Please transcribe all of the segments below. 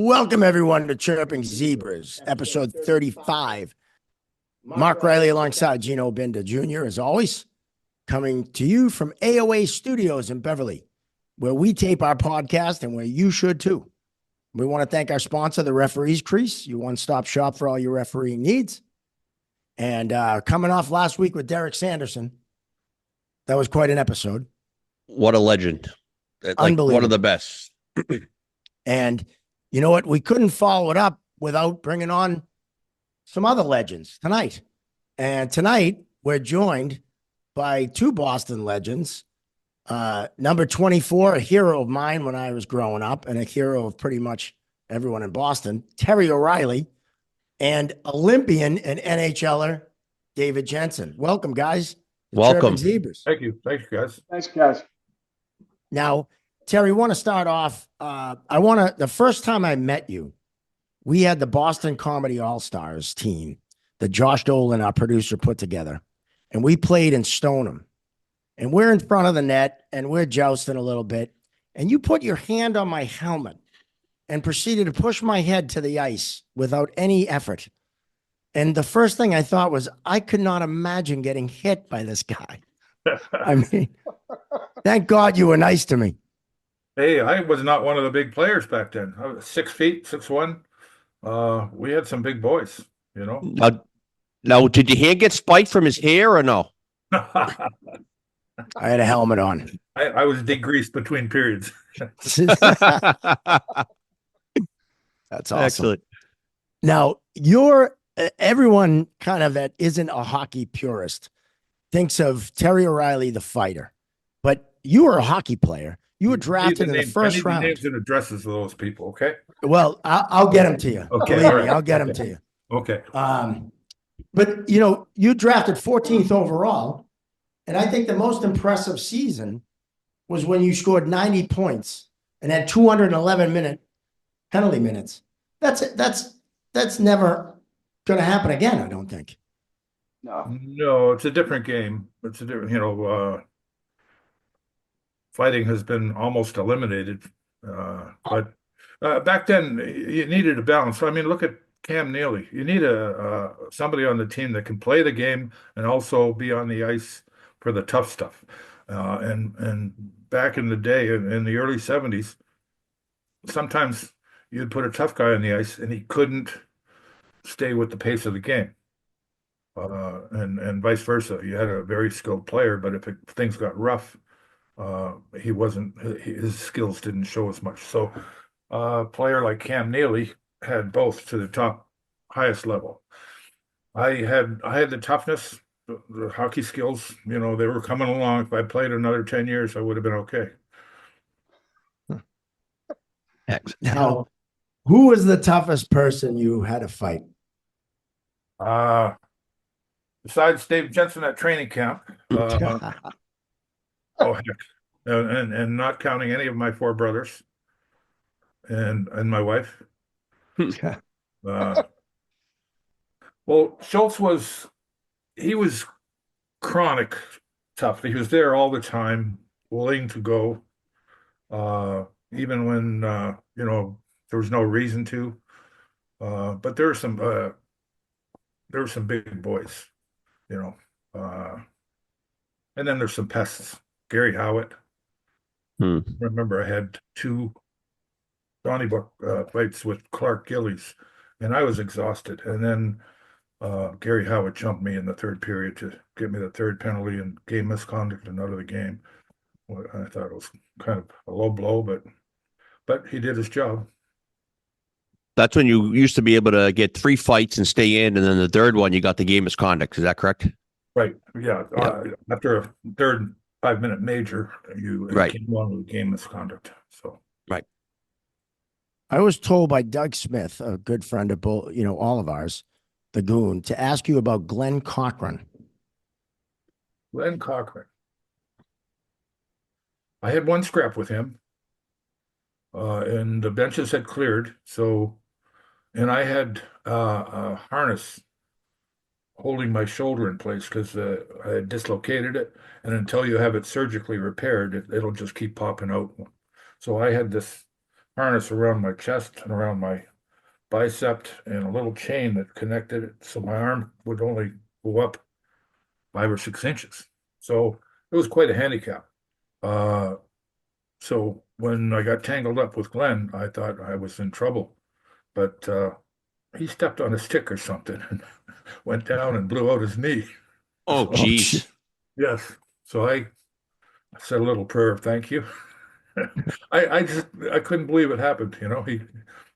Welcome, everyone, to Chirping Zebras, episode 35. Mark Riley alongside Gino Binda Jr., as always, coming to you from AOA Studios in Beverly, where we tape our podcast and where you should too. We want to thank our sponsor, the Referees Crease, your one-stop shop for all your refereeing needs. And coming off last week with Derek Sanderson, that was quite an episode. What a legend. Like one of the best. And you know what? We couldn't follow it up without bringing on some other legends tonight. And tonight, we're joined by two Boston legends. Number 24, a hero of mine when I was growing up and a hero of pretty much everyone in Boston, Terry O'Reilly, and Olympian and NHLer David JENSEN. Welcome, guys. Welcome. Zebras. Thank you. Thank you, guys. Thanks, guys. Now, Terry, want to start off. The first time I met you, we had the Boston Comedy All-Stars team that Josh Dolan, our producer, put together. And we played in Stoneham. And we're in front of the net and we're jousting a little bit. And you put your hand on my helmet and proceeded to push my head to the ice without any effort. And the first thing I thought was, I could not imagine getting hit by this guy. I mean, thank God you were nice to me. Hey, I was not one of the big players back then. I was 6 feet, 6'1". We had some big boys, you know. Now, did your hand get spiked from his hair or no? I had a helmet on. I was degreased between periods. That's awesome. Excellent. Now, everyone kind of that isn't a hockey purist thinks of Terry O'Reilly, the fighter, but you were a hockey player. You were drafted in the first round. Names and addresses of those people, okay? Well, I'll get them to you. Okay, Believe all right. me, I'll get them to you. Okay. But you drafted 14th overall, and I think the most impressive season was when you scored 90 points and had 211 penalty minutes. That's never going to happen again, I don't think. No, it's a different game. It's a different, fighting has been almost eliminated. But back then, you needed a balance. I mean, look at Cam Neely. You need somebody on the team that can play the game and also be on the ice for the tough stuff. And back in the day, in the early 70s, sometimes you'd put a tough guy on the ice and he couldn't stay with the pace of the game. And vice versa. You had a very skilled player, but if things got rough, his skills didn't show as much. So a player like Cam Neely had both to the highest level. I had the toughness, the hockey skills, they were coming along. If I played another 10 years, I would have been okay. Now, who was the toughest person you had to fight? Besides Dave JENSEN at training camp, oh heck, and not counting any of my four brothers and my wife. Well, Schultz was chronic tough. He was there all the time, willing to go, even when there was no reason to. But there were some big boys, and then there's some pests. Gary Howitt. Remember, I had 2 Donnybrook fights with Clark Gillies, and I was exhausted. And then Gary Howitt jumped me in the third period to get me the third penalty and game misconduct and out of the game. Well, I thought it was kind of a low blow, but he did his job. That's when you used to be able to get 3 fights and stay in, and then the third one you got the game misconduct. Is that correct? Right. Yeah. After a third 5-minute major, you came on with game misconduct. So right. I was told by Doug Smith, a good friend of both, all of ours, the Goon, to ask you about Glenn Cochran. Glenn Cochran. I had one scrap with him, and the benches had cleared. And I had a harness holding my shoulder in place because I had dislocated it, and until you have it surgically repaired, it'll just keep popping out. So I had this harness around my chest and around my bicep and a little chain that connected it so my arm would only go up 5 or 6 inches. So it was quite a handicap. Uh, so when I got tangled up with Glenn, I thought I was in trouble. But he stepped on a stick or something and went down and blew out his knee. Oh, So, geez. yes. So I said a little prayer of thank you. I couldn't believe it happened.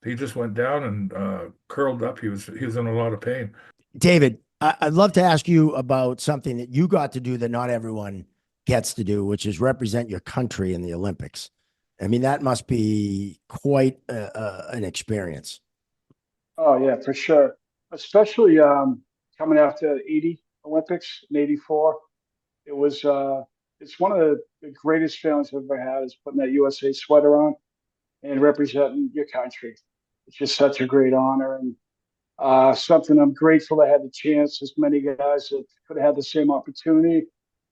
He just went down and curled up. He was in a lot of pain. David, I'd love to ask you about something that you got to do that not everyone gets to do, which is represent your country in the Olympics. I mean, that must be quite an experience. Oh yeah, for sure. Especially coming after 80 Olympics in 84. It was it's one of the greatest feelings I've ever had is putting that USA sweater on and representing your country. It's just such a great honor and something I'm grateful I had the chance. As many guys that could have had the same opportunity,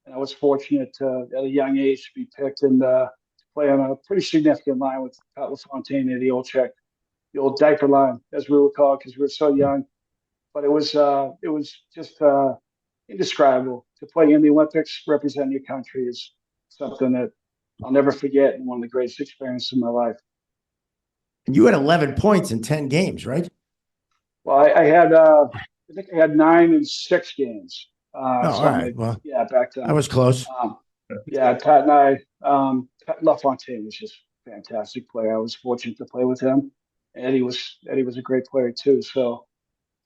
and I was fortunate at a young age to be picked and play on a pretty significant line with Pat LaFontaine and the old diaper line, as we would call it, because we were so young. But it was just indescribable to play in the Olympics, representing your country is something that I'll never forget and one of the greatest experiences of my life. And you had 11 points in 10 games, right? Well, I think I had 9 in 6 games. All right. Well, yeah, back then. I was close. Yeah, Pat and Pat LaFontaine was just a fantastic player. I was fortunate to play with him. Eddie was a great player too. So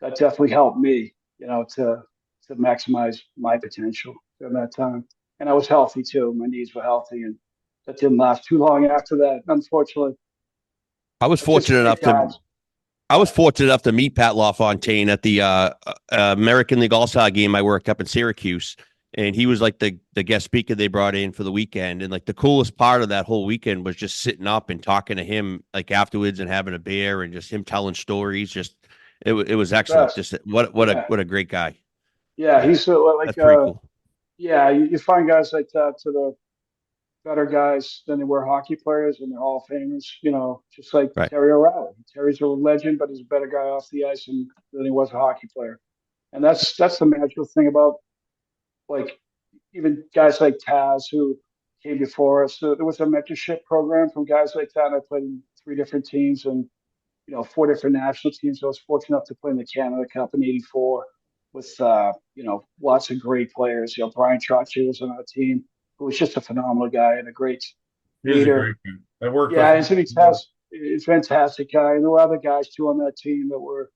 that definitely helped me, to maximize my potential during that time. And I was healthy too. My knees were healthy, and that didn't last too long after that, unfortunately. I was fortunate enough to I was fortunate enough to meet Pat LaFontaine at the American League All-Star game I worked up in Syracuse. And he was like the guest speaker they brought in for the weekend. And like the coolest part of that whole weekend was just sitting up and talking to him like afterwards and having a beer and just him telling stories. Just it was excellent. Just what a great guy. Yeah, he's That's pretty cool. yeah, you find guys like that to the better guys than they were hockey players and they're Hall of Famers, just like Right. Terry O'Reilly. Terry's a legend, but he's a better guy off the ice than he was a hockey player. And that's the magical thing about like even guys like Taz who came before us. So there was a mentorship program from guys like that. I played in 3 different teams and 4 different national teams. I was fortunate enough to play in the Canada Cup in '84 with lots of great players. Brian Trottier was on our team, who was just a phenomenal guy and a great He's a leader. great guy. I worked Yeah, with Anthony him. Taz is a fantastic guy. And there were other guys too on that team that were,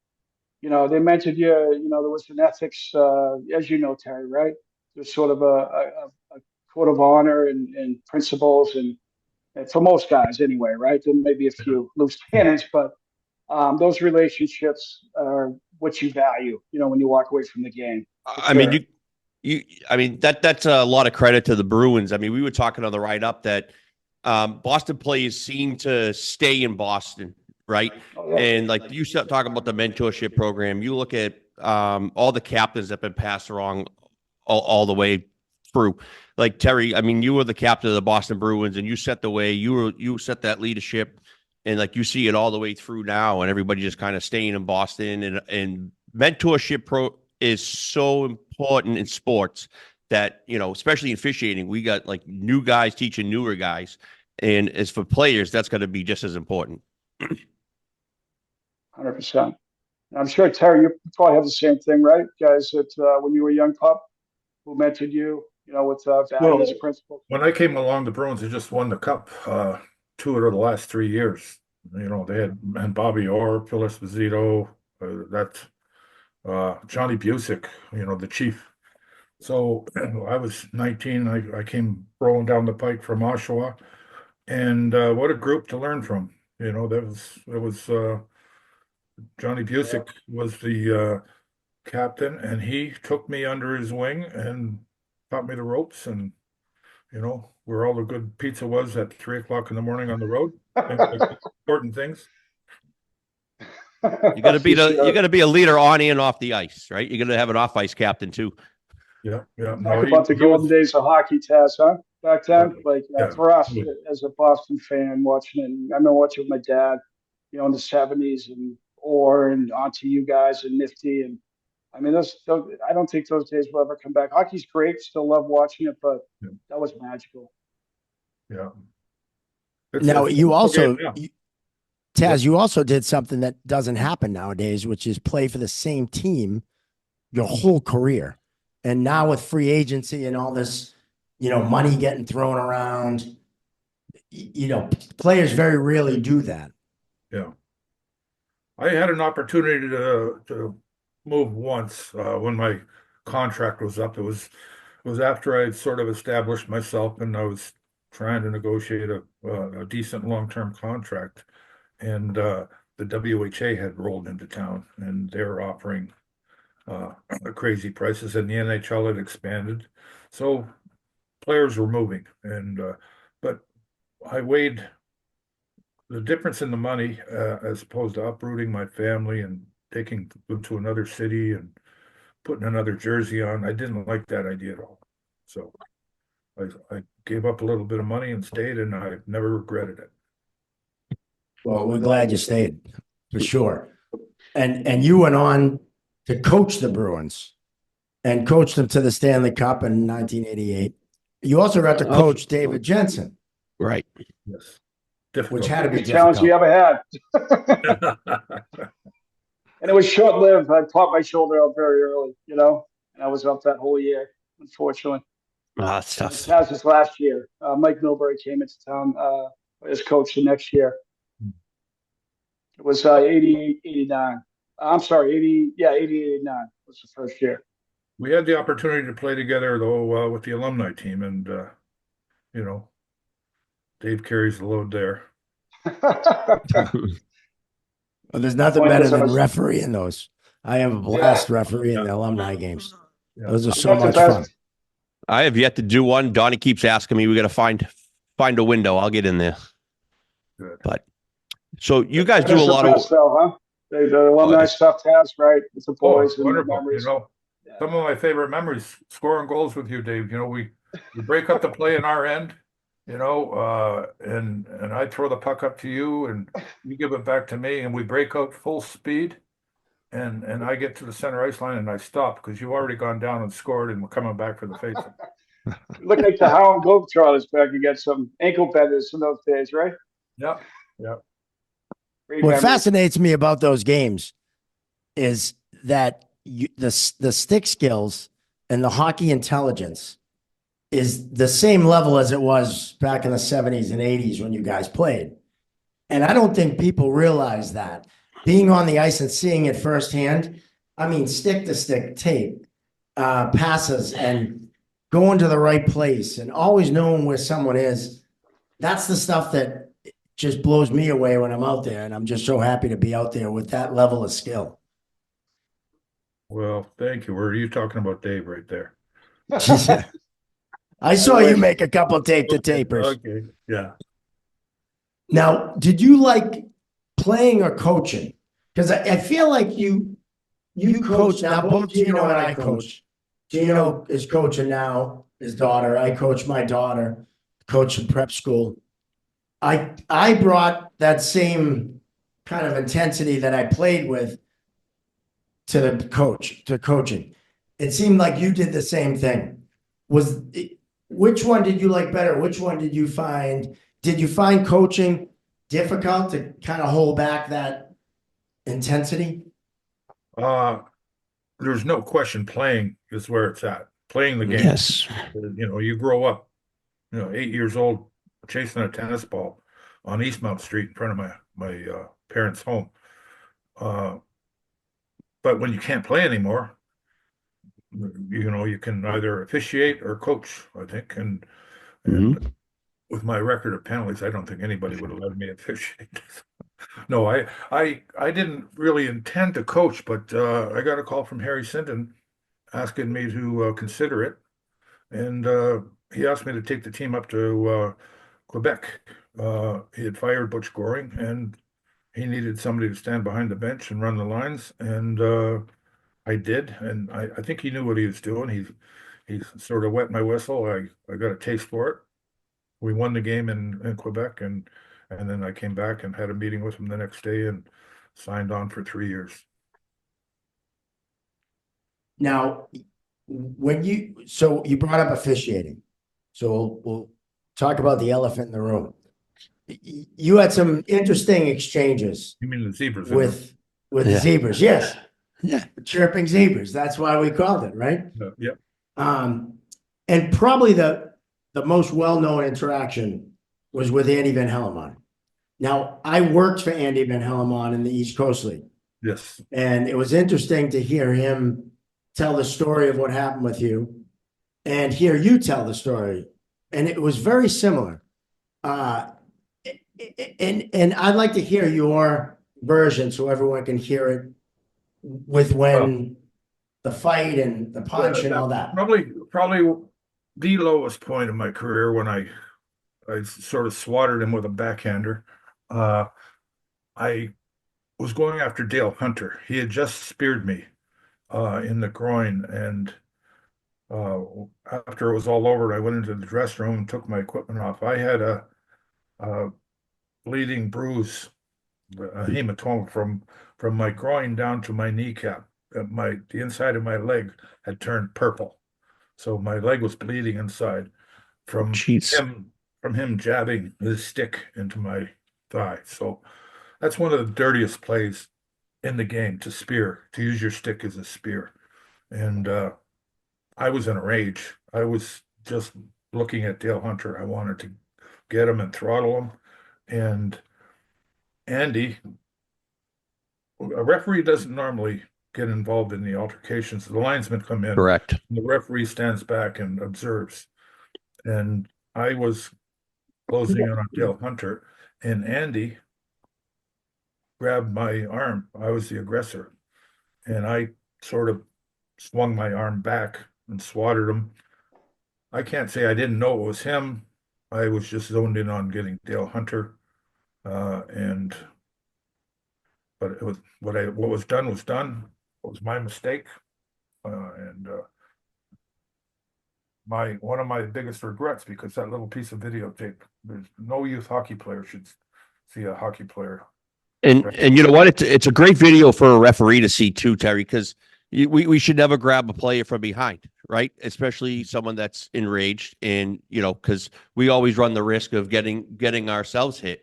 they mentioned there was an ethics, as you know, Terry, right? There's sort of a code of honor and principles and for most guys anyway, right? There may be a few loose cannons, but those relationships are what you value, when you walk away from the game. I mean, that's a lot of credit to the Bruins. I mean, we were talking on the write up that Boston players seem to stay in Boston, right? Oh, yeah. And like you start talking about the mentorship program, you look at all the captains that have been passed along all the way through. Like Terry, I mean, you were the captain of the Boston Bruins, and you set the way. You set that leadership, and like you see it all the way through now, and everybody just kind of staying in Boston. And mentorship is so important in sports that especially in officiating, we got like new guys teaching newer guys, and as for players, that's going to be just as important. 100%. I'm sure, Terry, you probably have the same thing, right? Guys that when you were a young pup who mentored you, with values and principles. When I came along, the Bruins had just won the cup 2 out of the last 3 years. They had and Bobby Orr, Phil Esposito, Johnny Busick, the chief. So I was 19. I came rolling down the pike from Oshawa, and what a group to learn from. It was Johnny Busick was the captain, and he took me under his wing and taught me the ropes and where all the good pizza was at 3 o'clock in the morning on the road. Important things. You got to be a leader on and off the ice, right? You're going to have an off ice captain too. Yeah. Talk about the golden days of hockey, Taz, huh? back then. Like Yeah. for us as a Boston fan watching it, and I remember watching with my dad, in the '70s and onto you guys and Nifty. And I mean, those I don't think those days will ever come back. Hockey's great. Still love watching it, but Yeah. that was magical. Yeah. Now, you also, yeah. Taz, you also did something that doesn't happen nowadays, which is play for the same team your whole career. And now with free agency and all this, money getting thrown around, players very rarely do that. Yeah. I had an opportunity to move once when my contract was up. It was after I had sort of established myself and I was trying to negotiate a decent long-term contract. And the WHA had rolled into town and they were offering crazy prices, and the NHL had expanded. So players were moving. But I weighed the difference in the money as opposed to uprooting my family and taking them to another city and putting another jersey on. I didn't like that idea at all. So I gave up a little bit of money and stayed, and I've never regretted it. Well, we're glad you stayed, for sure. And you went on to coach the Bruins and coached them to the Stanley Cup in 1988. You also got to coach David Jensen. Right. Yes. Difficult. Which had to be Biggest challenge you ever had. And it was short lived. I popped my shoulder out very early, and I was up that whole year, unfortunately. That's tough. Taz's last year. Mike Milbury came into town as coach the next year. It was 88, 89. I'm sorry, 80, 89 was the first year. We had the opportunity to play together, though, with the alumni team, and, Dave carries the load there. Well, there's nothing better than refereeing those. I have a blast refereeing the alumni games. Yeah. Those are so much fun. I have yet to do one. Donnie keeps asking me. We got to find a window. I'll get in there. Good. But so you guys do a lot of huh? The alumni stuff, Taz, right? With the boys and the wonderful. memories. Some of my favorite memories scoring goals with you, Dave. We break up the play in our end, and I throw the puck up to you and you give it back to me and we break out full speed and I get to the center ice line and I stop because you've already gone down and scored and we're coming back for the face. Look like the Harlem Globetrotters back against some ankle benders in those days, right? Yeah. Yeah. What fascinates me about those games is that the stick skills and the hockey intelligence is the same level as it was back in the 70s and 80s when you guys played. And I don't think people realize that. Being on the ice and seeing it firsthand, I mean, stick to stick tape, passes, and going to the right place and always knowing where someone is. That's the stuff that just blows me away when I'm out there. And I'm just so happy to be out there with that level of skill. Well, thank you. Were you talking about Dave right there? I saw you make a couple tape to tapers. Okay. Yeah. Now, did you like playing or coaching? Because I feel like you coach now. Both Gino and I coach. Gino is coaching now, his daughter. I coach my daughter, coach in prep school. I brought that same kind of intensity that I played with to coaching. It seemed like you did the same thing. Which one did you like better? Which one did you find coaching difficult to kind of hold back that intensity? There's no question playing is where it's at. Playing the game. Yes. You grow up, 8 years old, chasing a tennis ball on Eastmount Street in front of my parents' home. But when you can't play anymore, you can either officiate or coach, I think. And with my record of penalties, I don't think anybody would have let me officiate. No, I didn't really intend to coach, but I got a call from Harry Sinton asking me to consider it. And he asked me to take the team up to Quebec. He had fired Butch Goring, and he needed somebody to stand behind the bench and run the lines. And I did, and I think he knew what he was doing. He sort of wet my whistle. I got a taste for it, we won the game in Quebec, and then I came back and had a meeting with him the next day and signed on for 3 years. Now, so you brought up officiating. So we'll talk about the elephant in the room. You had some interesting exchanges You mean the Zebras? with the Yeah. Zebras, yes. Yeah. Chirping Zebras. That's why we called it, right? Yeah. And probably the most well-known interaction was with Andy Van Hellemond. Now, I worked for Andy Van Hellemond in the East Coast League, Yes. and it was interesting to hear him tell the story of what happened with you and hear you tell the story. And it was very similar. And I'd like to hear your version so everyone can hear it with when the fight and the punch and all that. Probably the lowest point of my career when I sort of swatted him with a backhander. I was going after Dale Hunter. He had just speared me in the groin, and after it was all over, I went into the dressing room and took my equipment off. I had a bleeding bruise, a hematoma from my groin down to my kneecap. The inside of my leg had turned purple, so my leg was bleeding inside from him jabbing his stick into my thigh. So that's one of the dirtiest plays in the game, to use your stick as a spear. And I was in a rage. I was just looking at Dale Hunter. I wanted to get him and throttle him. And Andy, a referee doesn't normally get involved in the altercations. The linesmen come in. Correct. The referee stands back and observes. And I was closing in on Dale Hunter, and Andy grabbed my arm. I was the aggressor. And I sort of swung my arm back and swatted him. I can't say I didn't know it was him. I was just zoned in on getting Dale Hunter. But it was what was done was done. It was my mistake. One of my biggest regrets, because that little piece of videotape, there's no youth hockey player should see a hockey player. And you know what? It's a great video for a referee to see too, Terry, because we should never grab a player from behind, right? Especially someone that's enraged, and because we always run the risk of getting ourselves hit.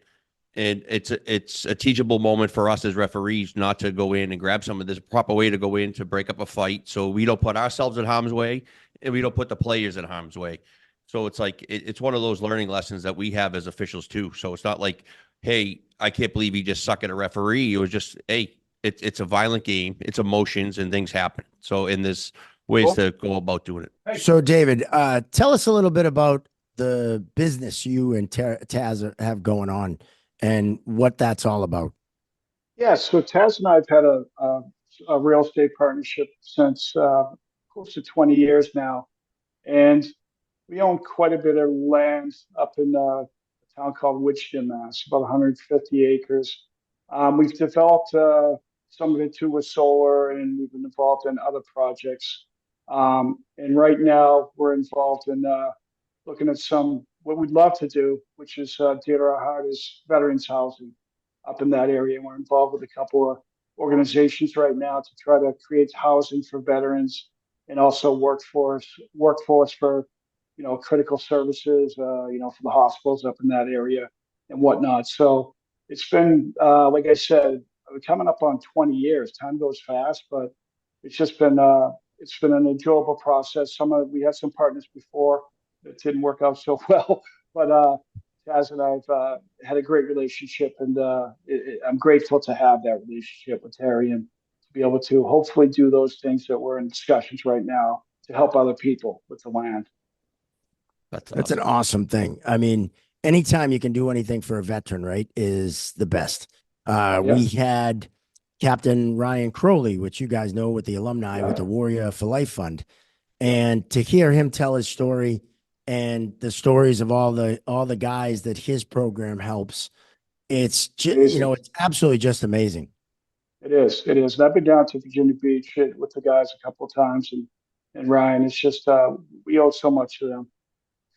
And it's a teachable moment for us as referees not to go in and grab someone. There's a proper way to go in to break up a fight, so we don't put ourselves in harm's way and we don't put the players in harm's way. So it's like it's one of those learning lessons that we have as officials too. So it's not like, hey, I can't believe he just suck at a referee. It was just, hey, it's a violent game. It's emotions and things happen. So there's ways to go about doing it. So David, tell us a little bit about the business you and Taz have going on and what that's all about. Yeah, so Taz and I have had a real estate partnership since close to 20 years now. And we own quite a bit of land up in a town called Wichita, Mass, about 150 acres. We've developed some of it too with solar, and we've been involved in other projects. And right now we're involved in looking at what we'd love to do, which is dear to our heart, is veterans housing up in that area. We're involved with a couple of organizations right now to try to create housing for veterans and also workforce for critical services, for the hospitals up in that area and whatnot. So it's been, like I said, we're coming up on 20 years. Time goes fast, but it's just been an enjoyable process. We had some partners before that didn't work out so well, but Taz and I've had a great relationship, and I'm grateful to have that relationship with Terry and to be able to hopefully do those things that we're in discussions right now to help other people with the land. That's an awesome thing. I mean, anytime you can do anything for a veteran, right, is the best. We had Captain Ryan Crowley, which you guys know with the alumni with the Warrior for Life Fund. And to hear him tell his story and the stories of all the guys that his program helps, it's just, it's absolutely just amazing. It is. And I've been down to Virginia Beach with the guys a couple of times, and Ryan, it's just, we owe so much to them.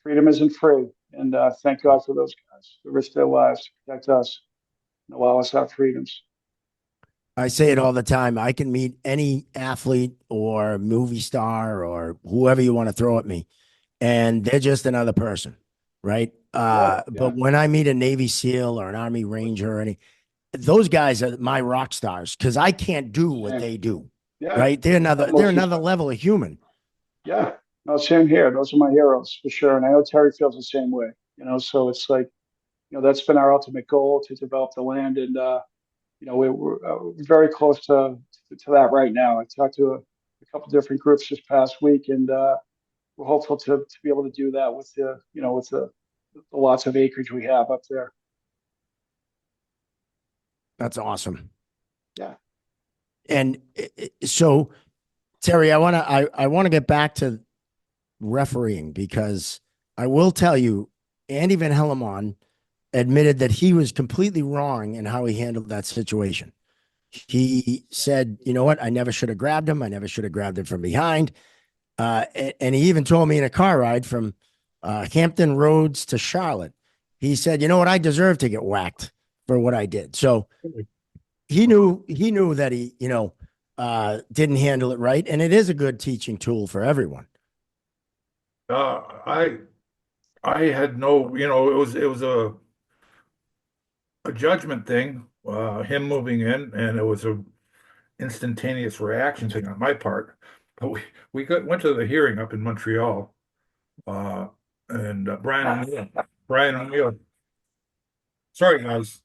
Freedom isn't free, And thank God for those guys. They risk their lives to protect us and allow us our freedoms. I say it all the time. I can meet any athlete or movie star or whoever you want to throw at me, and they're just another person, right? Yeah. But when I meet a Navy SEAL or an Army Ranger or any, those guys are my rock stars because I can't do what Same. they do, Yeah. right? They're another level of human. Yeah. No, same here. Those are my heroes for sure. And I know Terry feels the same way, so it's like, that's been our ultimate goal to develop the land. And, we're very close to that right now. I talked to a couple different groups this past week, and we're hopeful to be able to do that with the lots of acreage we have up there. That's awesome. Yeah. And so, Terry, I want to get back to refereeing because I will tell you, Andy Van Hellemond admitted that he was completely wrong in how he handled that situation. He said, you know what? I never should have grabbed him. I never should have grabbed him from behind. And he even told me in a car ride from Hampton Roads to Charlotte, he said, you know what? I deserve to get whacked for what I did. So he knew that he, didn't handle it right. And it is a good teaching tool for everyone. I had no, it was a judgment thing, him moving in, and it was a instantaneous reaction thing on my part. But went to the hearing up in Montreal, and Brian O'Neill. Sorry, guys.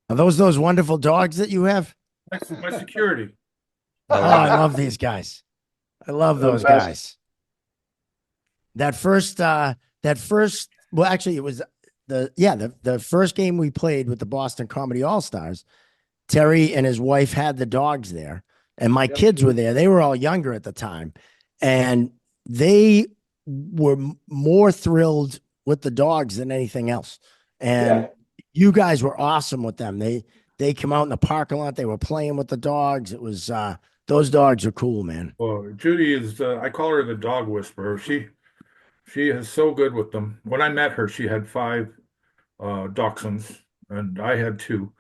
Are those wonderful dogs that you have? My security. Oh, I love these guys. I love those guys. That first, well, actually, it was the first game we played with the Boston Comedy All-Stars. Terry and his wife had the dogs there, and my kids were there. They were all younger at the time, and they were more thrilled with the dogs than anything else. And you guys were awesome with them. They come out in the parking lot. They were playing with the dogs. It was those dogs are cool, man. Well, Judy is, I call her the dog whisperer. She is so good with them. When I met her, she had 5 dachshunds, and I had 2.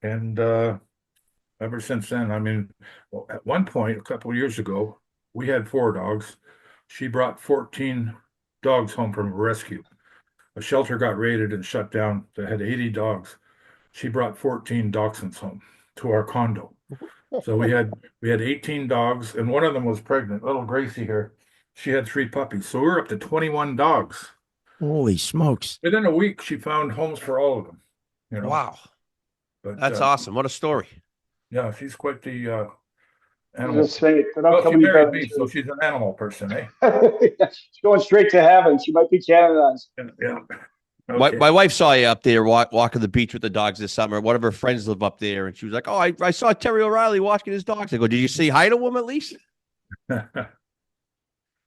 And ever since then, I mean, at one point, a couple of years ago, we had 4 dogs. She brought 14 dogs home from a rescue. A shelter got raided and shut down. They had 80 dogs. She brought 14 dachshunds home to our condo. So we had 18 dogs, and one of them was pregnant. Little Gracie here, she had 3 puppies. So we were up to 21 dogs. Holy smokes! Within a week, she found homes for all of them. Wow, but that's awesome. What a story. Yeah, she's quite the Animal. She married me, so she's an animal person, eh? She's going straight to heaven. She might be canonized. Yeah. Okay. My wife saw you up there walking the beach with the dogs this summer. One of her friends live up there, and she was like, "Oh, I saw Terry O'Reilly walking his dogs." I go, "Did you say hi to him at least?"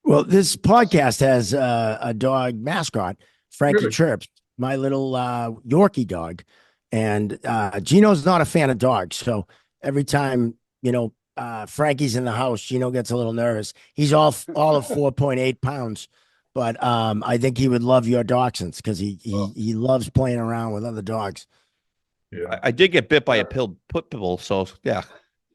Well, this podcast has a dog mascot, Frankie Really? Chirps, my little Yorkie dog, and Gino's not a fan of dogs, so every time Frankie's in the house, Gino gets a little nervous. He's all of 4.8 pounds. But I think he would love your dachshunds because he loves playing around with other dogs. Yeah. I did get bit by a pit bull, so yeah,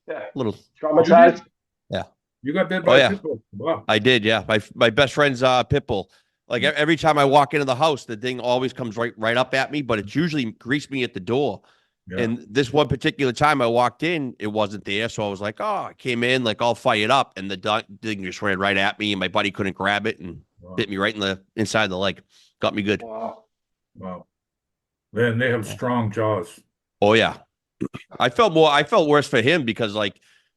Yeah. little Traumatized. Yeah. You got bit by a pit bull? Wow. I did, yeah. My best friend's pit bull. Like every time I walk into the house, the thing always comes right up at me, but it's usually greased me at the door. Yeah. And this one particular time I walked in, it wasn't there. So I was like, oh, I came in like all fired up, and the thing just ran right at me, and my buddy couldn't grab it and bit me right in the inside of the leg. Got me good. Wow. Man, they have strong jaws. Oh yeah. I felt worse for him because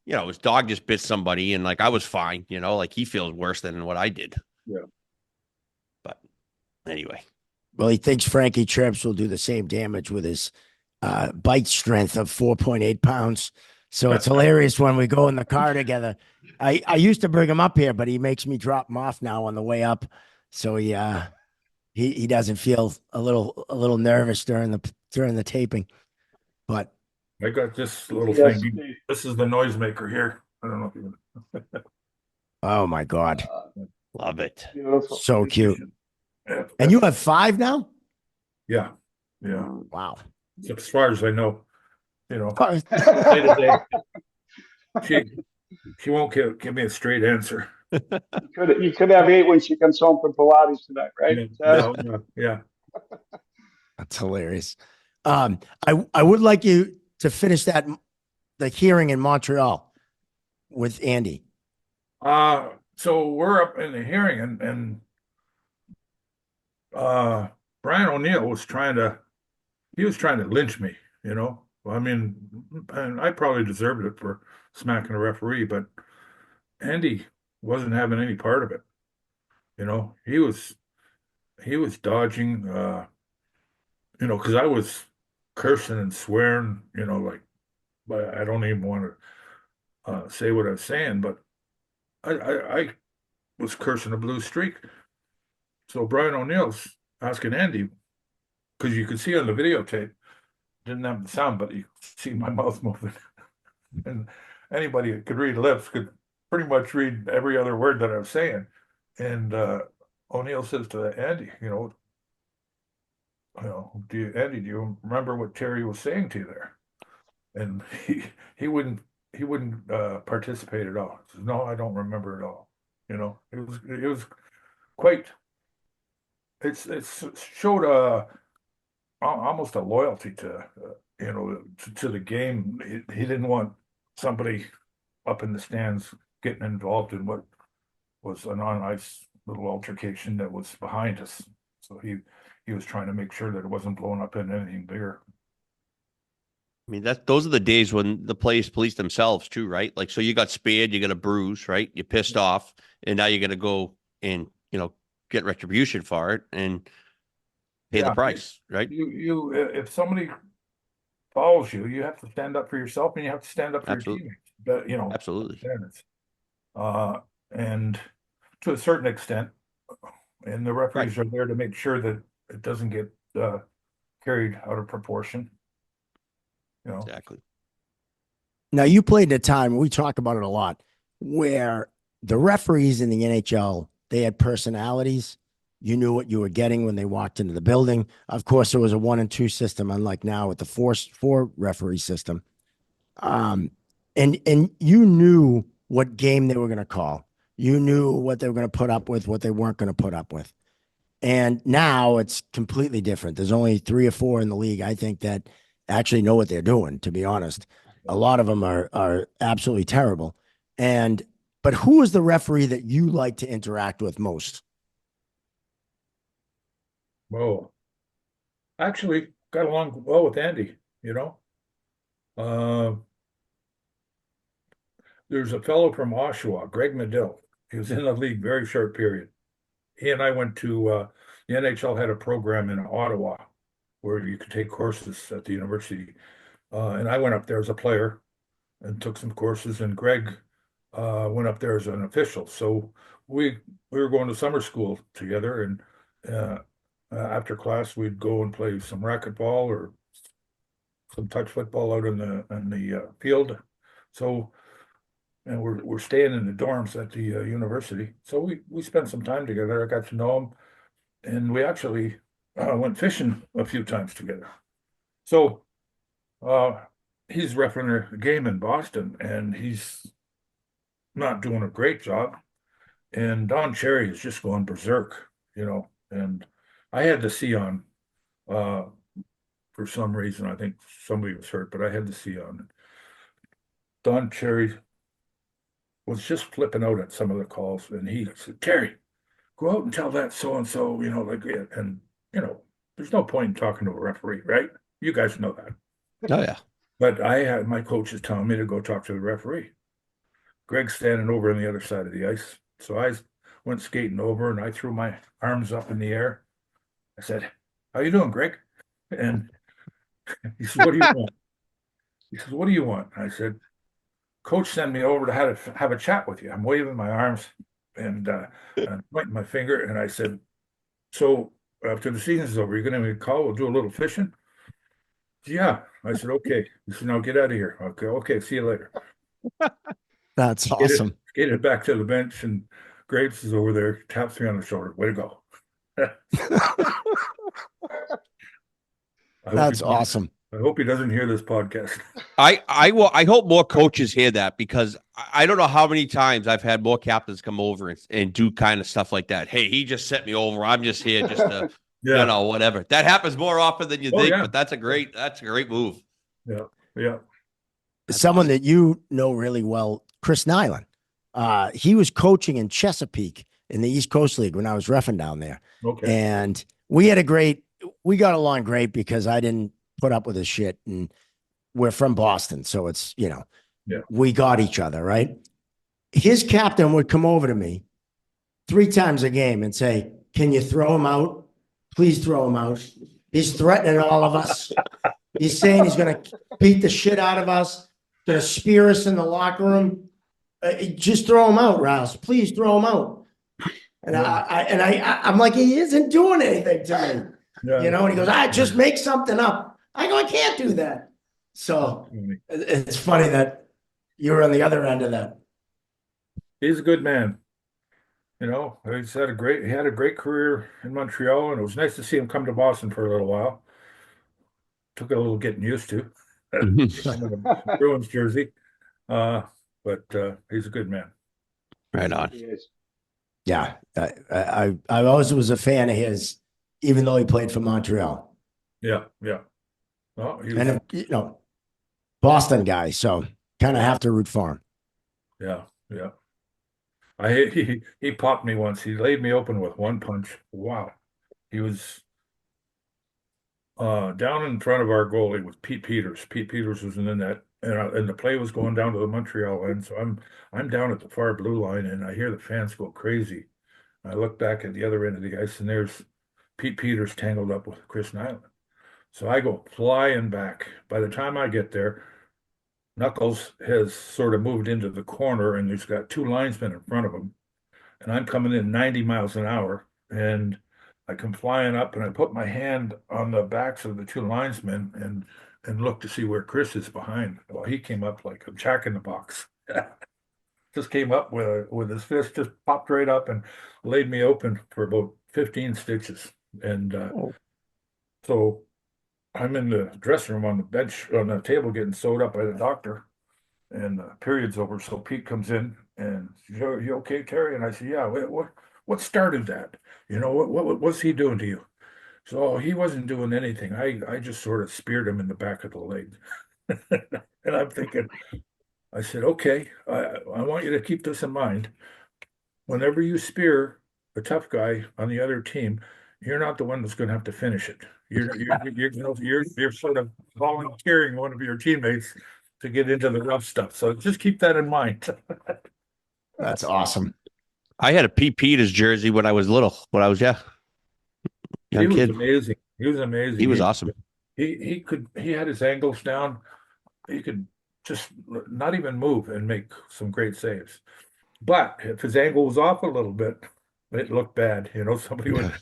his dog just bit somebody, and like I was fine, like he feels worse than what I did. Yeah. But anyway. Well, he thinks Frankie Chirps will do the same damage with his bite strength of 4.8 pounds. So it's hilarious when we go in the car together. I used to bring him up here, but he makes me drop him off now on the way up. So he doesn't feel a little nervous during the taping. But I got this little thing. This is the noisemaker here. I don't know if you. Oh my God. Love it. Beautiful. So cute. Yeah, And you have 5 now? yeah, yeah. Wow. As far as I know, you know, Oh, day to day, she won't give me a straight answer. You could have 8 when she comes home from Pilates tonight, right? Yeah, Ted? no, yeah. That's hilarious. I would like you to finish the hearing in Montreal with Andy. So we're up in the hearing, and Brian O'Neill was trying to lynch me, you know. I mean, and I probably deserved it for smacking a referee, but Andy wasn't having any part of it. You know, he was dodging, you know, because I was cursing and swearing, you know, like, but I don't even want to say what I was saying, but I was cursing a blue streak. So Brian O'Neill's asking Andy, because you could see on the videotape, didn't have the sound, but you could see my mouth moving. And anybody that could read lips could pretty much read every other word that I was saying. And O'Neill says to Andy, Andy, do you remember what Terry was saying to you there? And he wouldn't participate at all. He says, no, I don't remember at all. You know, it was quite. It's showed almost a loyalty to to the game. He didn't want somebody up in the stands getting involved in what was an on ice little altercation that was behind us. So he was trying to make sure that it wasn't blowing up into anything bigger. I mean, those are the days when the players police themselves too, right? Like, so you got spared, you got a bruise, right? You're pissed off, and now you're gonna go and get retribution for it and pay the Yeah, price, right? you if somebody follows you, you have to stand up for yourself and you have to stand up for your Absolutely. teammates. But Absolutely. fairness. And to a certain extent, and the referees are there to make sure that it doesn't get carried out of proportion. Exactly. Now, you played in a time, we talk about it a lot, where the referees in the NHL, they had personalities. You knew what you were getting when they walked into the building. Of course, there was a 1 and 2 system, unlike now with the four referee system. And you knew what game they were going to call. You knew what they were going to put up with, what they weren't going to put up with. And now it's completely different. There's only 3 or 4 in the league, I think, that actually know what they're doing, to be honest. A lot of them are absolutely terrible. But who is the referee that you like to interact with most? Whoa. Actually, got along well with Andy, you know. There's a fellow from Oshawa, Greg Medill. He was in the league very short period. He and I went to the NHL had a program in Ottawa where you could take courses at the university. And I went up there as a player and took some courses, and Greg went up there as an official. So we were going to summer school together, and after class we'd go and play some racquetball or some touch football out in the field. So, and we're staying in the dorms at the university. So we spent some time together. I got to know him, and we actually went fishing a few times together. So he's refereeing a game in Boston, and he's not doing a great job. And Don Cherry is just going berserk, And I had the C on for some reason. I think somebody was hurt, but I had the C on. Don Cherry was just flipping out at some of the calls, and he said, "Terry, go out and tell that so and so, and there's no point in talking to a referee, right? You guys know that." Oh yeah. But I had my coaches telling me to go talk to the referee. Greg's standing over on the other side of the ice. So I went skating over and I threw my arms up in the air. I said, "How you doing, Greg?" And he said, "What do you want?" He says, "What do you want?" I said, "Coach sent me over to have a chat with you." I'm waving my arms and pointing my finger. And I said, "So after the season's over, you're going to give me a call? We'll do a little fishing." "Yeah." I said, "Okay." He said, "Now get out of here." "Okay, see you later." That's awesome. Skated back to the bench, and Grapes is over there, taps me on the shoulder. Way to go. That's awesome. I hope he doesn't hear this podcast. I hope more coaches hear that, because I don't know how many times I've had more captains come over and do kind of stuff like that. Hey, he just set me over. I'm just here just to, you know, whatever. That happens more often than you think, yeah. but that's a great move. Yeah. Yeah. Someone that you know really well, Chris Nyland. He was coaching in Chesapeake in the East Coast League when I was reffing down there. Okay. And we got along great because I didn't put up with his shit, and we're from Boston. So it's, you know, we got each other, right? His captain would come over to me 3 times a game and say, "Can you throw him out? Please throw him out. He's threatening all of us. He's saying he's going to beat the shit out of us, going to spear us in the locker room. Just throw him out, Rouse. Please throw him out." And I'm like, he isn't doing anything to me, you know. And he goes, "I just make something up." I go, "I can't do that." So it's funny that you're on the other end of that. He's a good man. You know, he had a great career in Montreal, and it was nice to see him come to Boston for a little while. Took a little getting used to. The Bruins jersey. But he's a good man. Right on. Yeah, I always was a fan of his, even though he played for Montreal. Yeah, yeah. Well, And you know, Boston guy, so kind of have to root for him. Yeah, yeah. He popped me once. He laid me open with one punch. Wow. He was down in front of our goalie with Pete Peters. Pete Peters was in the net, and the play was going down to the Montreal end. So I'm down at the far blue line, and I hear the fans go crazy. I look back at the other end of the ice, and there's Pete Peters tangled up with Chris Nyland. So I go flying back. By the time I get there, Knuckles has sort of moved into the corner, and he's got 2 linesmen in front of him. And I'm coming in 90 miles an hour, and I come flying up, and I put my hand on the backs of the 2 linesmen and look to see where Chris is behind. Well, he came up like a jack in the box. Just came up with his fist, just popped right up and laid me open for about 15 stitches. And so I'm in the dressing room on the bench on the table getting sewed up by the doctor, and the period's over. So Pete comes in and, "You okay, Terry?" And I said, "Yeah. What started that? You know, what's he doing to you?" So he wasn't doing anything. I just sort of speared him in the back of the leg. And I'm thinking, I said, "Okay, I want you to keep this in mind. Whenever you spear a tough guy on the other team, you're not the one that's going to have to finish it. You're sort of volunteering one of your teammates to get into the rough stuff. So just keep that in mind." That's awesome. I had a Pete Peters jersey when I was little. Young He was kid. amazing. He was amazing. He was awesome. He had his angles down. He could just not even move and make some great saves. But if his angle was off a little bit, it looked bad. You know, somebody would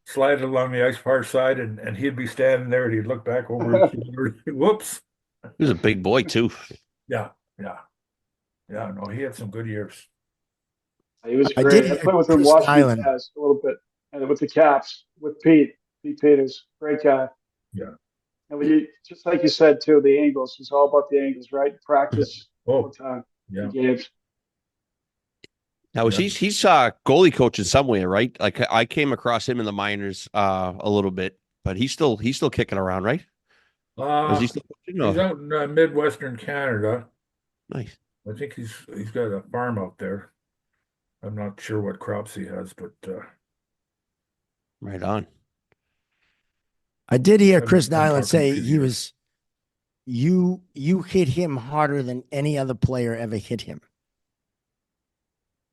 slide along the ice far side, and he'd be standing there, and he'd look back over his shoulder. Whoops. He was a big boy too. Yeah, yeah. Yeah, no, he had some good years. He was I great. did I played with him, Chris Washington Nyland. Jazz a little bit, and with the Caps, with Pete Peters, great guy. Yeah. And just like you said too, the angles. It's all about the angles, right? Practice all the time. Yeah. Games. Now he's goalie coaching somewhere, right? Like I came across him in the minors a little bit, but he's still kicking around, right? Is he still coaching? He's out in Midwestern Canada. Nice. I think he's got a farm out there. I'm not sure what crops he has, but Right on. I did hear Chris I'm Nyland talking say to he you. was you hit him harder than any other player ever hit him.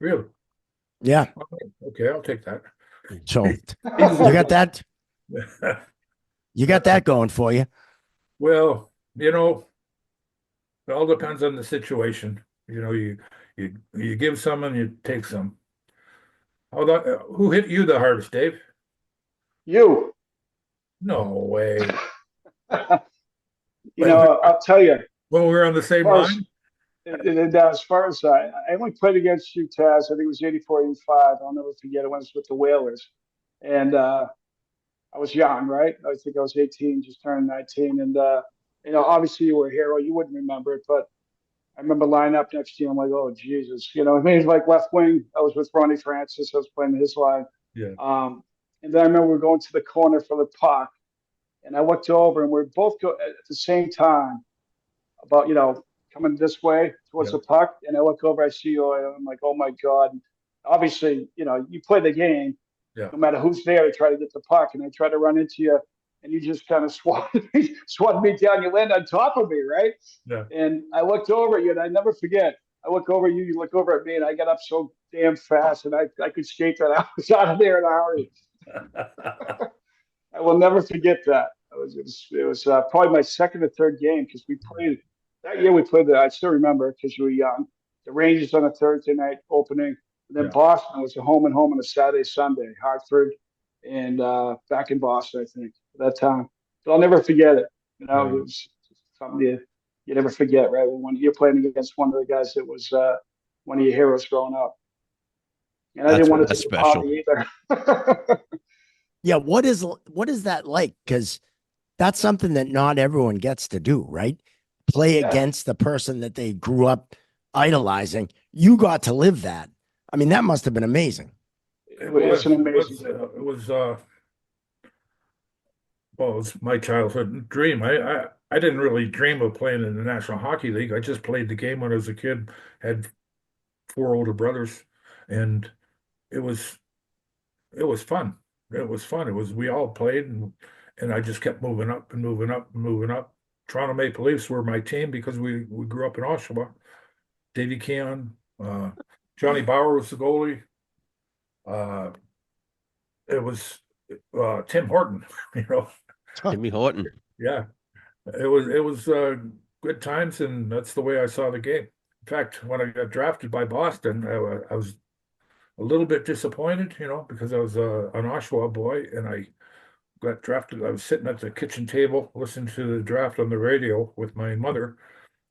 really, Yeah. okay, I'll take that. So you got that. You got that going for you. Well, you know, it all depends on the situation. You know, you give some and you take some. Who hit you the hardest, Dave? You. No way. You know, I'll tell you. When we were on the same Close. line? And as far as I only played against you, Taz. I think it was 84, 85. I'll never forget it when I was with the Whalers. And I was young, right? I think I was 18, just turned 19. And, obviously you were a hero. You wouldn't remember it, but I remember lining up next to you. I'm like, oh, Jesus. I mean, like left wing. I was with Ronnie Francis. I was playing his line. Yeah. And then I remember we were going to the corner for the puck. And I looked over and we are both go at the same time about, coming this way towards Yeah. the puck. And I look over, I see you. And I'm like, oh my God. And obviously, you play the game Yeah. no matter who's there to try to get the puck. And I try to run into you and you just kind of swatted me down. You land on top of me, right? Yeah. And I looked over at you and I never forget. I look over at you, you look over at me, and I got up so damn fast and I could skate that I was out of there in a hurry. I will never forget that. It was probably my second or third game because we played that year. We played I still remember because we were young. The Rangers on a Thursday night opening, and then Yeah. Boston was a home and home on a Saturday, Sunday. Hartford and back in Boston, I think, at that time. But I'll never forget it. It was something you never forget, right? When you're playing against one of the guys that was one of your heroes growing up. And I didn't want to That's take the special. party either. Yeah, what is that like? Because that's something that not everyone gets to do, right? Play Yeah. against the person that they grew up idolizing. You got to live that. I mean, that must have been amazing. It's an amazing. It was well, it was my childhood dream. I didn't really dream of playing in the National Hockey League. I just played the game when I was a kid. Had four older brothers, and it was fun. It was fun. We all played, and I just kept moving up and moving up and moving up. Toronto Maple Leafs were my team because we grew up in Oshawa. Davy Keon, Johnny Bauer was the goalie. It was Tim Horton, Timmy Horton. Yeah, it was good times, and that's the way I saw the game. In fact, when I got drafted by Boston, I was a little bit disappointed, because I was an Oshawa boy, and I got drafted. I was sitting at the kitchen table listening to the draft on the radio with my mother,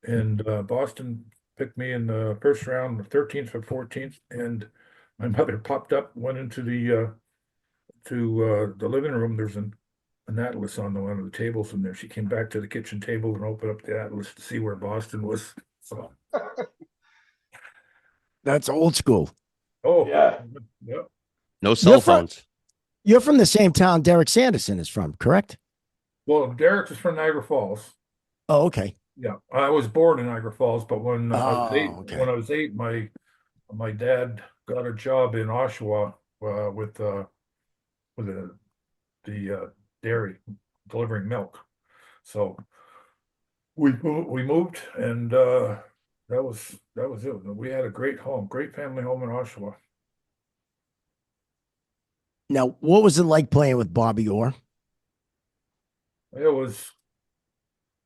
and Boston picked me in the first round, the 13th or 14th, and my mother popped up, went into the living room. There's an atlas on one of the tables in there. She came back to the kitchen table and opened up the atlas to see where Boston was. So, That's old school. oh, Yeah. yeah. No cell from- phones. You're from the same town Derek Sanderson is from, correct? Well, Derek is from Niagara Falls. Oh, okay. Yeah, I was born in Niagara Falls, but when I was eight, Oh, okay. when I was eight, my dad got a job in Oshawa with the dairy delivering milk. So we moved, and that was it. We had a great family home in Oshawa. Now, what was it like playing with Bobby Orr? It was,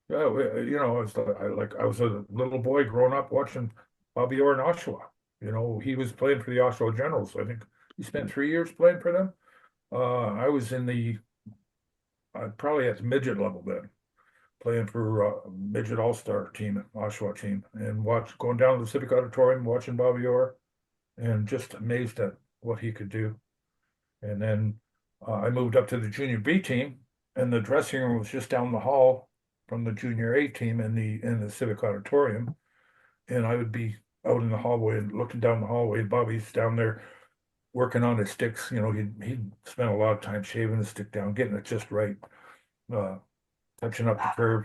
yeah, I was a little boy growing up watching Bobby Orr in Oshawa. He was playing for the Oshawa Generals. I think he spent 3 years playing for them. I was probably at the midget level then, playing for midget all-star team, Oshawa team, and going down to the Civic Auditorium, watching Bobby Orr, and just amazed at what he could do. And then I moved up to the junior B team, and the dressing room was just down the hall from the junior A team in the Civic Auditorium. And I would be out in the hallway and looking down the hallway, and Bobby's down there working on his sticks. He'd spent a lot of time shaving the stick down, getting it just right, touching up the curve.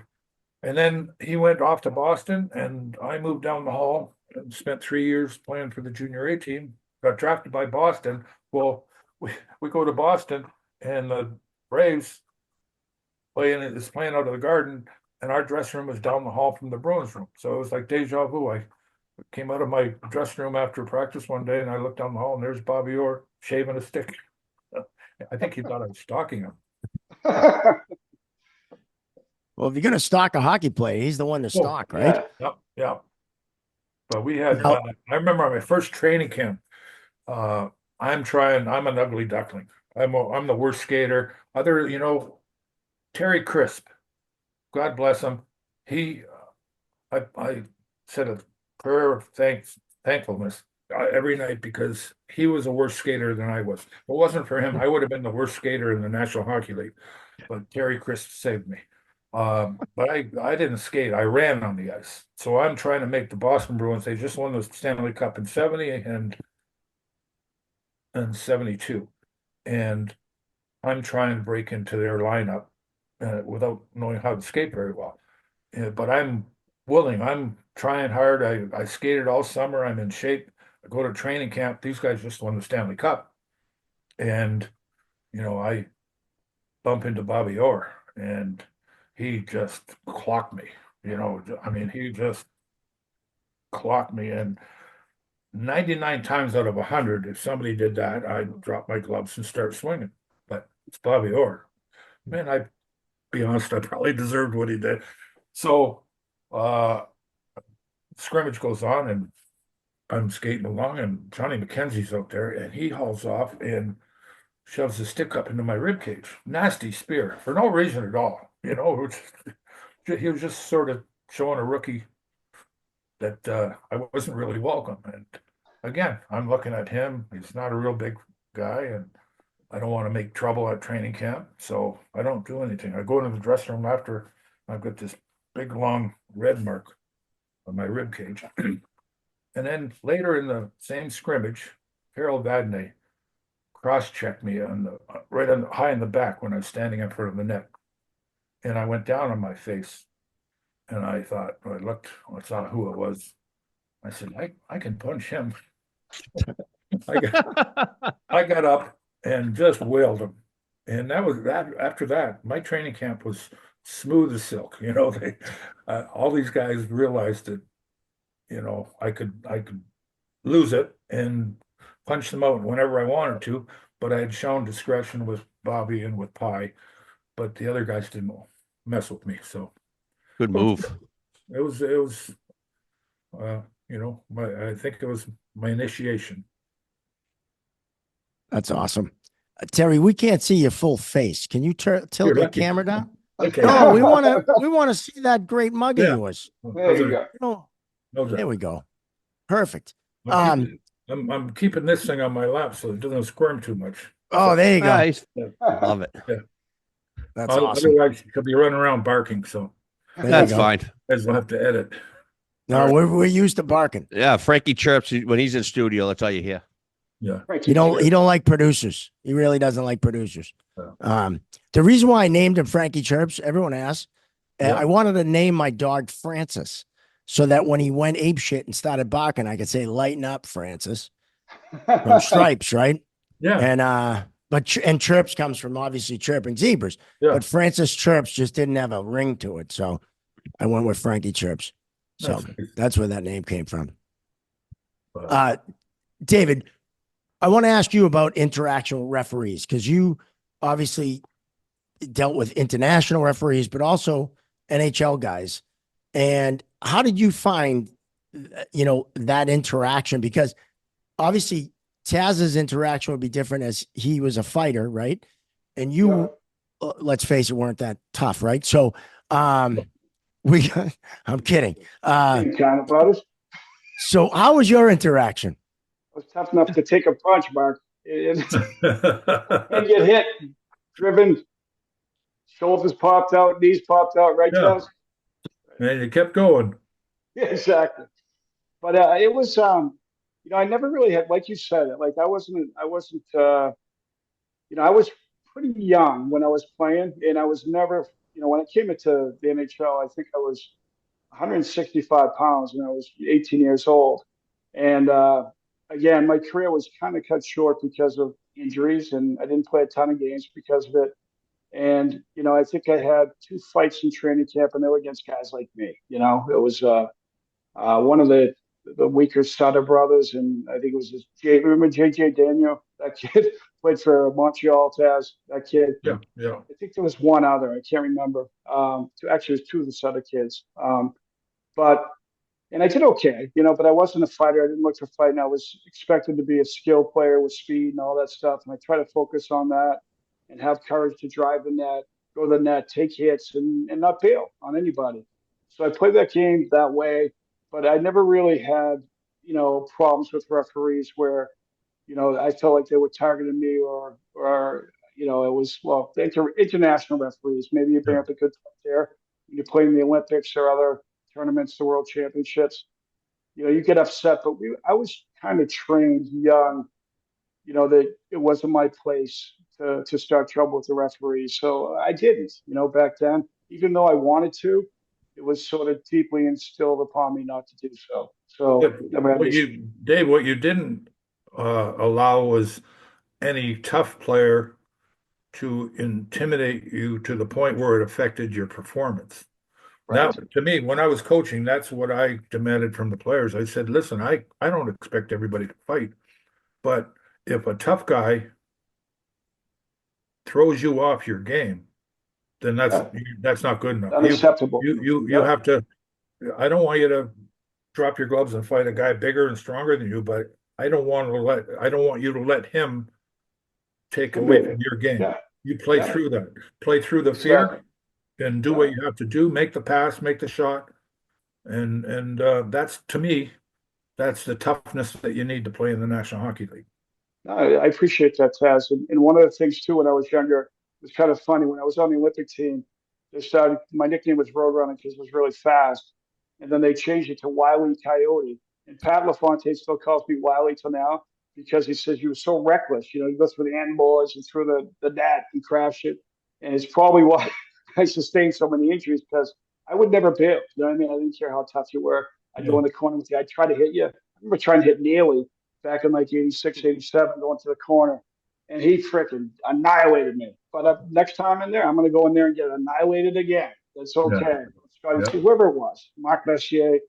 And then he went off to Boston, and I moved down the hall and spent 3 years playing for the junior A team. Got drafted by Boston. Well, we go to Boston, and the Braves is playing out of the Garden, and our dressing room was down the hall from the Bruins room. So it was like deja vu. I came out of my dressing room after practice one day, and I looked down the hall, and there's Bobby Orr shaving a stick. I think he thought I was stalking him. Well, if you're going to stalk a hockey player, he's the one to stalk, right? Yeah. Yeah. But we had, Now- I remember my first training camp. I'm an ugly duckling. I'm the worst skater. Terry Crisp, God bless him. I set a prayer of thankfulness every night because he was a worse skater than I was. If it wasn't for him, I would have been the worst skater in the National Hockey League. But Terry Christ saved me. But I didn't skate. I ran on the ice. So I'm trying to make the Boston Bruins. They just won the Stanley Cup in 70 and 72. And I'm trying to break into their lineup without knowing how to skate very well. But I'm willing. I'm trying hard. I skated all summer. I'm in shape. I go to training camp. These guys just won the Stanley Cup. And, I bump into Bobby Orr and he just clocked me. He just clocked me. And 99 times out of 100, if somebody did that, I'd drop my gloves and start swinging. But it's Bobby Orr. Man, I'd be honest, I probably deserved what he did. So scrimmage goes on and I'm skating along and Johnny McKenzie's out there and he hauls off and shoves a stick up into my rib cage. Nasty spear for no reason at all. He was just sort of showing a rookie that I wasn't really welcome. And again, I'm looking at him. He's not a real big guy, and I don't want to make trouble at training camp, so I don't do anything. I go into the dressing room after I've got this big long red mark on my rib cage. And then later in the same scrimmage, Harold Vadney cross-checked me on the right on the, high in the back when I was standing in front of the net. And I went down on my face and I thought, I saw who it was. I said, I can punch him. I got up and just wailed him. And that was that. After that, my training camp was smooth as silk. All these guys realized that, I could lose it and punch them out whenever I wanted to, but I had shown discretion with Bobby and with Pie, but the other guys didn't mess with me. So Good move. it was I think it was my initiation. That's awesome. Terry, we can't see your full face. Can you tilt You're your lucky. camera down? Okay. No, we want to see that great mug of Yeah. yours. There you go. No, No there doubt. we go. Perfect. I'm keeping this thing on my lap so it doesn't squirm too much. Oh, there you go. Nice. Love it. That's awesome. Otherwise, you could be running around barking. So There you That's go. fine. guys will have to edit. No, we're used to barking. Yeah, Frankie chirps when he's in studio. That's all you hear. Yeah. He don't like producers. He really doesn't like producers. The reason why I named him Frankie Chirps, everyone asks, Yeah. I wanted to name my dog Francis so that when he went apeshit and started barking, I could say, "Lighten up, Francis," from Stripes, right? Yeah. And Chirps comes from obviously Chirping Zebras, Yeah. but Francis Chirps just didn't have a ring to it, so I went with Frankie Chirps. So That's nice. that's where that name came from. But, David, I want to ask you about interaction with referees because you obviously dealt with international referees, but also NHL guys. And how did you find, that interaction? Because obviously Taz's interaction would be different as he was a fighter, right? And you, let's face it, weren't that tough, right? So, I'm kidding. Kind of brothers. So how was your interaction? I was tough enough to take a punch, Mark, and get hit, driven, shoulders popped out, knees popped out, right, Yeah. Taz? and you kept going. Yeah, exactly. But it was, I never really had, like you said, like I wasn't, I was pretty young when I was playing, and I was never, when I came into the NHL, I think I was 165 pounds when I was 18 years old. And again, my career was kind of cut short because of injuries, and I didn't play a ton of games because of it. And, I think I had 2 fights in training camp, and they were against guys like me. It was one of the weaker Sutter brothers, and I think it was remember JJ Daniel? That kid played for Montreal Taz, that kid. Yeah. I think there was one other, I can't remember. Actually, it was 2 of the Sutter kids. And I did okay, but I wasn't a fighter. I didn't look for fighting. I was expected to be a skill player with speed and all that stuff. And I try to focus on that and have courage to drive the net, go to the net, take hits, and not bail on anybody. So I played that game that way. but I never really had, problems with referees where, I felt like they were targeting me or, it was, well, the international referees. Maybe you bring Yeah. up a good point there. When you play in the Olympics or other tournaments, the World Championships, you get upset. But I was kind of trained young, that it wasn't my place to start trouble with the referees. So I didn't, back then, even though I wanted to, it was sort of deeply instilled upon me not to do so. So never had this. Dave, what you didn't allow was any tough player to intimidate you to the point where it affected your performance. Now, Right. to me, when I was coaching, that's what I demanded from the players. I said, listen, I don't expect everybody to fight, but if a tough guy throws you off your game, then Yeah. that's not good enough. Unacceptable. You Yeah. have to. I don't want you to drop your gloves and fight a guy bigger and stronger than you, but I don't want you to let him take away from your game. Yeah. You play Yeah. through that. Play through the Exactly. fear and do Yeah. what you have to do. Make the pass, make the shot, and that's, to me, that's the toughness that you need to play in the National Hockey League. No, I appreciate that, Taz. And one of the things too, when I was younger, it was kind of funny. When I was on the Olympic team, my nickname was Roadrunner because it was really fast. And then they changed it to Wile E. Coyote. And Pat LaFontaine still calls me Wiley till now because he says you were so reckless. You go through the end boards and through the net and crash it. And it's probably why I sustained so many injuries because I would never bail. You know what I mean? I didn't care how tough you were. I'd go in the corner with you. I'd try to hit you. I remember trying to hit Neely back in like 86, 87, going to the corner. And he freaking annihilated me. But next time in there, I'm going to go in there and get annihilated again. That's okay. Yeah. Whoever it was, Marc Messier,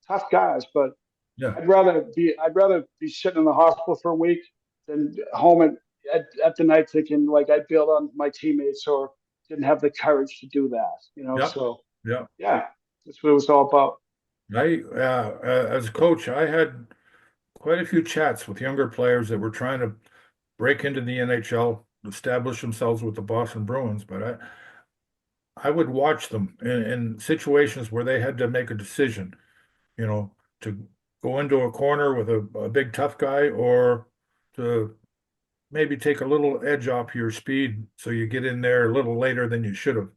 tough guys. But Yeah. I'd rather be sitting in the hospital for a week than home at the night thinking like I bailed on my teammates or didn't have the courage to do that. Yeah. So Yeah. yeah, that's what it was all about. As a coach, I had quite a few chats with younger players that were trying to break into the NHL, establish themselves with the Boston Bruins, but I would watch them in situations where they had to make a decision, to go into a corner with a big tough guy or to maybe take a little edge off your speed so you get in there a little later than you should have.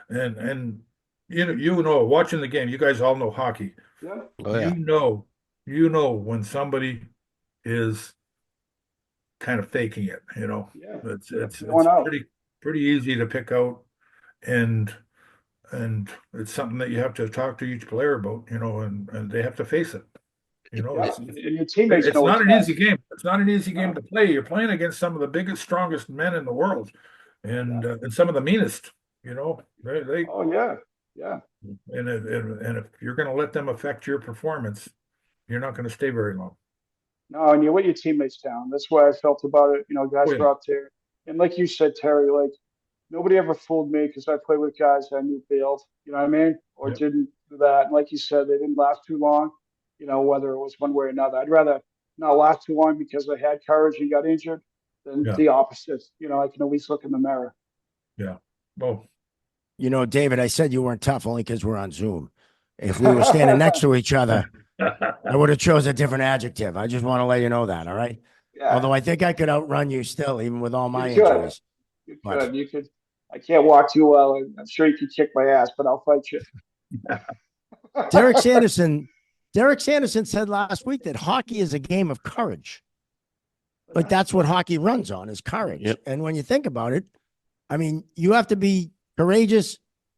And watching the game, you guys all know hockey. Yeah, Oh yeah. You know when somebody is kind of faking it, yeah. It's Going out. pretty easy to pick out, and it's something that you have to talk to each player about, and they have to face it. Yeah, and your teammates It's know not it's an that. easy game. It's not an easy game No. to play. You're playing against some of the biggest, strongest men in the world, and some of the meanest. They Oh yeah, yeah. and if you're going to let them affect your performance, you're not going to stay very long. No, and you let your teammates down. That's why I felt about it. Guys Oh, yeah. were out there, and like you said, Terry, like nobody ever fooled me because I played with guys I knew failed. You know what I mean? Or Yep. didn't do that. And like you said, they didn't last too long. Whether it was one way or another. I'd rather not last too long because I had courage and got injured than Yeah. the opposite. I can at least look in the mirror. Yeah. Well, David, I said you weren't tough only because we're on Zoom. If we were standing next to each other, I would have chose a different adjective. I just want to let you know that. All right. Yeah, Although I think I could outrun you still, even with all my you could. injuries. You But- could. You could. I can't walk too well. I'm sure you could kick my ass, but I'll fight you. Derek Sanderson said last week that hockey is a game of courage. But that's what hockey runs on is courage. Yep. And when you think about it, I mean, you have to be courageous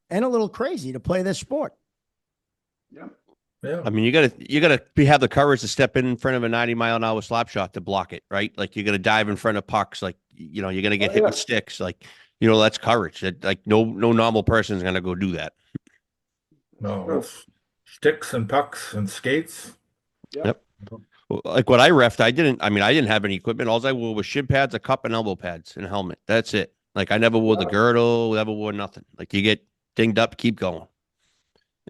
and a little crazy to play this sport. Yeah. yeah. I mean, you gotta have the courage to step in front of a 90-mile-an-hour slap shot to block it, right? Like you're gonna dive in front of pucks, like you're gonna get hit with sticks, like that's courage. Like no normal person is gonna go do that. No, it's sticks and pucks and skates. Yep. Like what I refed, I didn't have any equipment. All I wore was shin pads, a cup, and elbow pads, and a helmet. That's it. Like I never wore the girdle, never wore nothing. Like you get dinged up, keep going.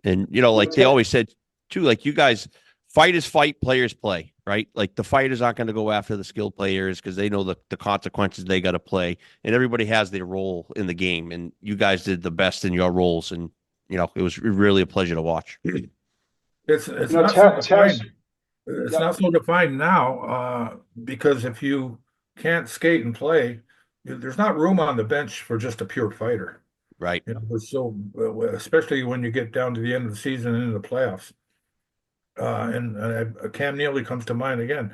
And like they always said too, like you guys, fighters fight, players play, right? Like the fighters aren't going to go after the skilled players because they know the consequences they got to play, and everybody has their role in the game. And you guys did the best in your roles, and it was really a pleasure to watch. It's You know, not so Taz, defined. It's yeah, not so defined now, because if you can't skate and play, there's not room on the bench for just a pure fighter. Right. You know, so especially when you get down to the end of the season and into the playoffs. And Cam Neely comes to mind again.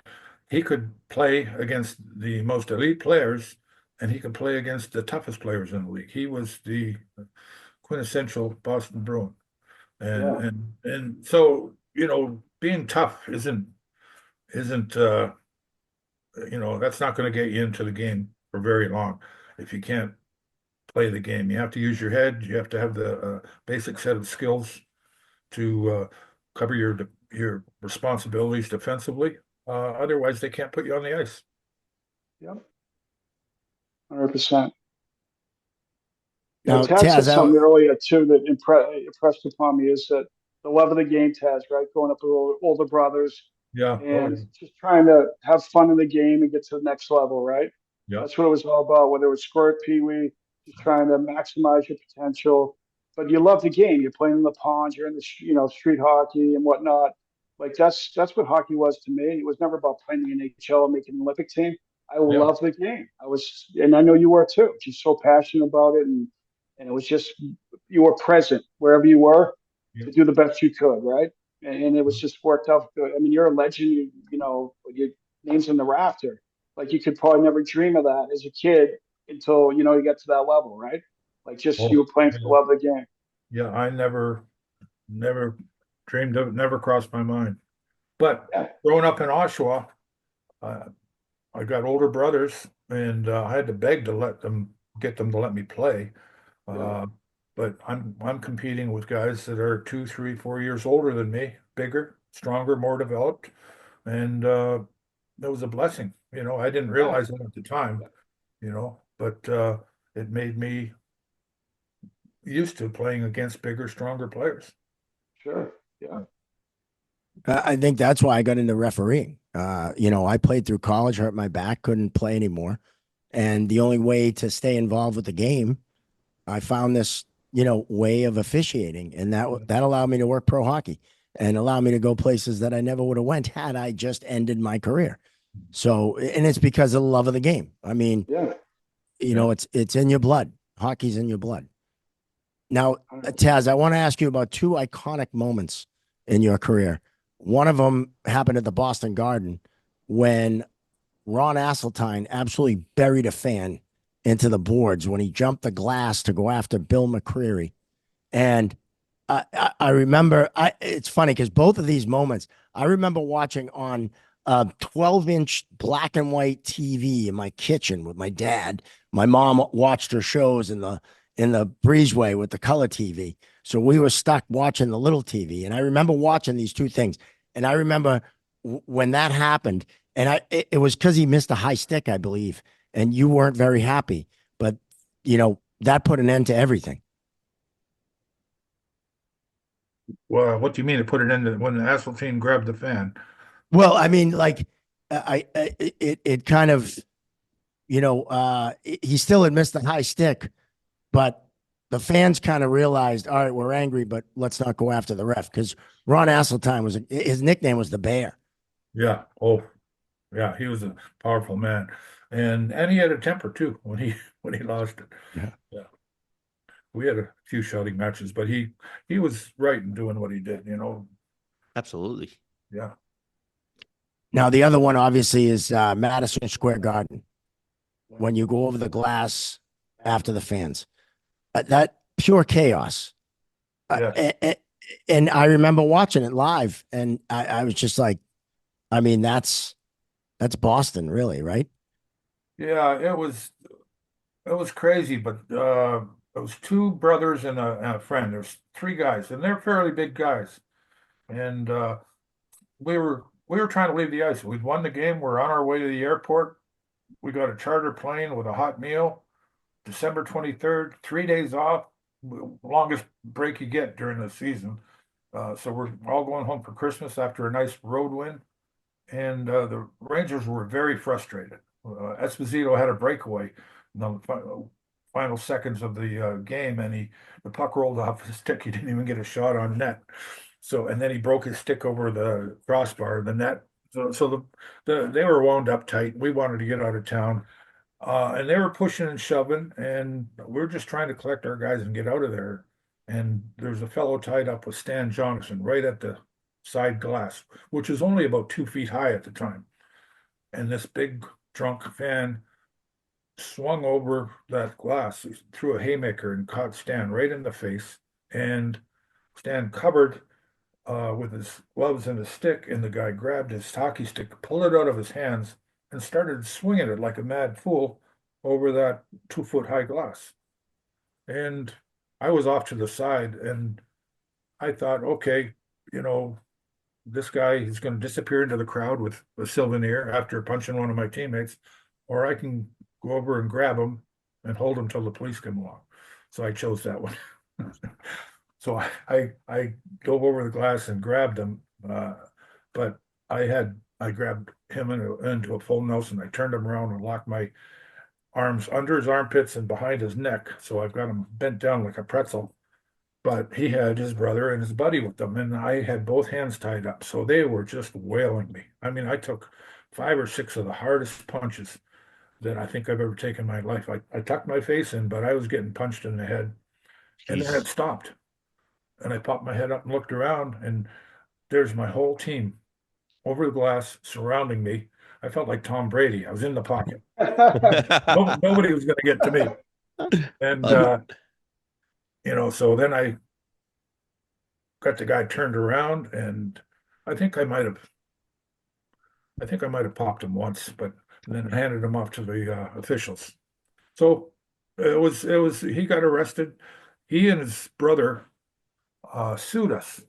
He could play against the most elite players, and he could play against the toughest players in the league. He was the quintessential Boston Bruin, and yeah, and and so being tough isn't that's not going to get you into the game for very long if you can't play the game. You have to use your head. You have to have the basic set of skills to cover your responsibilities defensively. Otherwise, they can't put you on the ice. yeah, 100%. You know, Now, Taz said Taz, something earlier too that impressed upon me is that the love of the game, Taz, right? Growing up with older brothers Yeah. Oh, and yeah. just trying to have fun in the game and get to the next level, right? Yeah. That's what it was all about, whether it was squirt, pee-wee, just trying to maximize your potential. But you love the game. You're playing in the ponds, you're in the, street hockey and whatnot. Like that's what hockey was to me. It was never about playing the NHL or making an Olympic team. I Yeah. love the game. And I know you were too, just so passionate about it. And it was just, you were present wherever you were Yeah. to do the best you could, right? And it was just worked out good. I mean, you're a legend. Your name's in the rafter. Like you could probably never dream of that as a kid until you get to that level, right? Like just you Oh, were playing for the yeah. love of the game. Yeah. I never dreamed of it. Never crossed my mind. But Yeah, growing up in Oshawa, uh, I got older brothers, and I had to beg to get them to let me play. yeah, Uh, but I'm competing with guys that are 2, 3, 4 years older than me, bigger, stronger, more developed, and that was a blessing. I didn't yeah, realize it at the time, but it made me used to playing against bigger, stronger players. sure, yeah, I think that's why I got into refereeing. I played through college, hurt my back, couldn't play anymore. And the only way to stay involved with the game, I found this, way of officiating. And that allowed me to work pro hockey and allowed me to go places that I never would have went had I just ended my career. So, and it's because of the love of the game. I mean, yeah, Yeah. it's in your blood. Hockey's in your blood. Now, 100%. Taz, I want to ask you about two iconic moments in your career. One of them happened at the Boston Garden when Ron Asseltine absolutely buried a fan into the boards when he jumped the glass to go after Bill McCreary. And I remember, it's funny because both of these moments, I remember watching on a 12-inch black and white TV in my kitchen with my dad. My mom watched her shows in the breezeway with the color TV. So we were stuck watching the little TV. And I remember watching these two things. And I remember when that happened, and it was because he missed a high stick, I believe, and you weren't very happy. But that put an end to everything. Well, what do you mean to put it in when the Asseltine grabbed the fan? Well, I mean, like, it kind of, he still had missed the high stick, but the fans kind of realized, all right, we're angry, but let's not go after the ref because Ron Asseltine his nickname was the Bear. Yeah. Oh, yeah. He was a powerful man, and he had a temper too when he when he lost it. Yeah. Yeah. We had a few shouting matches, but he was right in doing what he did. Absolutely. Yeah. Now, the other one obviously is Madison Square Garden when you go over the glass after the fans. That pure chaos. Yes. And I remember watching it live, and I was just like, I mean, that's Boston, really, right? Yeah. It was crazy, but it was two brothers and a friend. There's three guys, and they're fairly big guys. And we were trying to leave the ice. We'd won the game. We're on our way to the airport. We got a charter plane with a hot meal. December 23rd, 3 days off, longest break you get during the season. So we're all going home for Christmas after a nice road win. And the Rangers were very frustrated. Esposito had a breakaway in the final seconds of the game, and the puck rolled off his stick. He didn't even get a shot on net. So, and then he broke his stick over the crossbar, the net. They were wound up tight. We wanted to get out of town. And they were pushing and shoving, and we are just trying to collect our guys and get out of there. And there's a fellow tied up with Stan Johnson right at the side glass, which was only about 2 feet high at the time. And this big drunk fan swung over that glass, threw a haymaker and caught Stan right in the face. And Stan covered with his gloves and his stick, and the guy grabbed his hockey stick, pulled it out of his hands, and started swinging it like a mad fool over that 2 foot high glass. And I was off to the side, and I thought, okay, this guy is going to disappear into the crowd with a souvenir after punching one of my teammates, or I can go over and grab him and hold him till the police come along. So I chose that one. So I dove over the glass and grabbed him, but I grabbed him into a full Nelson. I turned him around and locked my arms under his armpits and behind his neck. So I've got him bent down like a pretzel. But he had his brother and his buddy with them, and I had both hands tied up. So they were just wailing me. I mean, I took 5 or 6 of the hardest punches that I think I've ever taken in my life. I tucked my face in, but I was getting punched in the head. And then it stopped. And I popped my head up and looked around, and there's my whole team over the glass surrounding me. I felt like Tom Brady. I was in the pocket. Nobody was going to get to me. And, so then I got the guy turned around, and I think I might have popped him once, but then handed him off to the officials. So he got arrested. He and his brother sued us.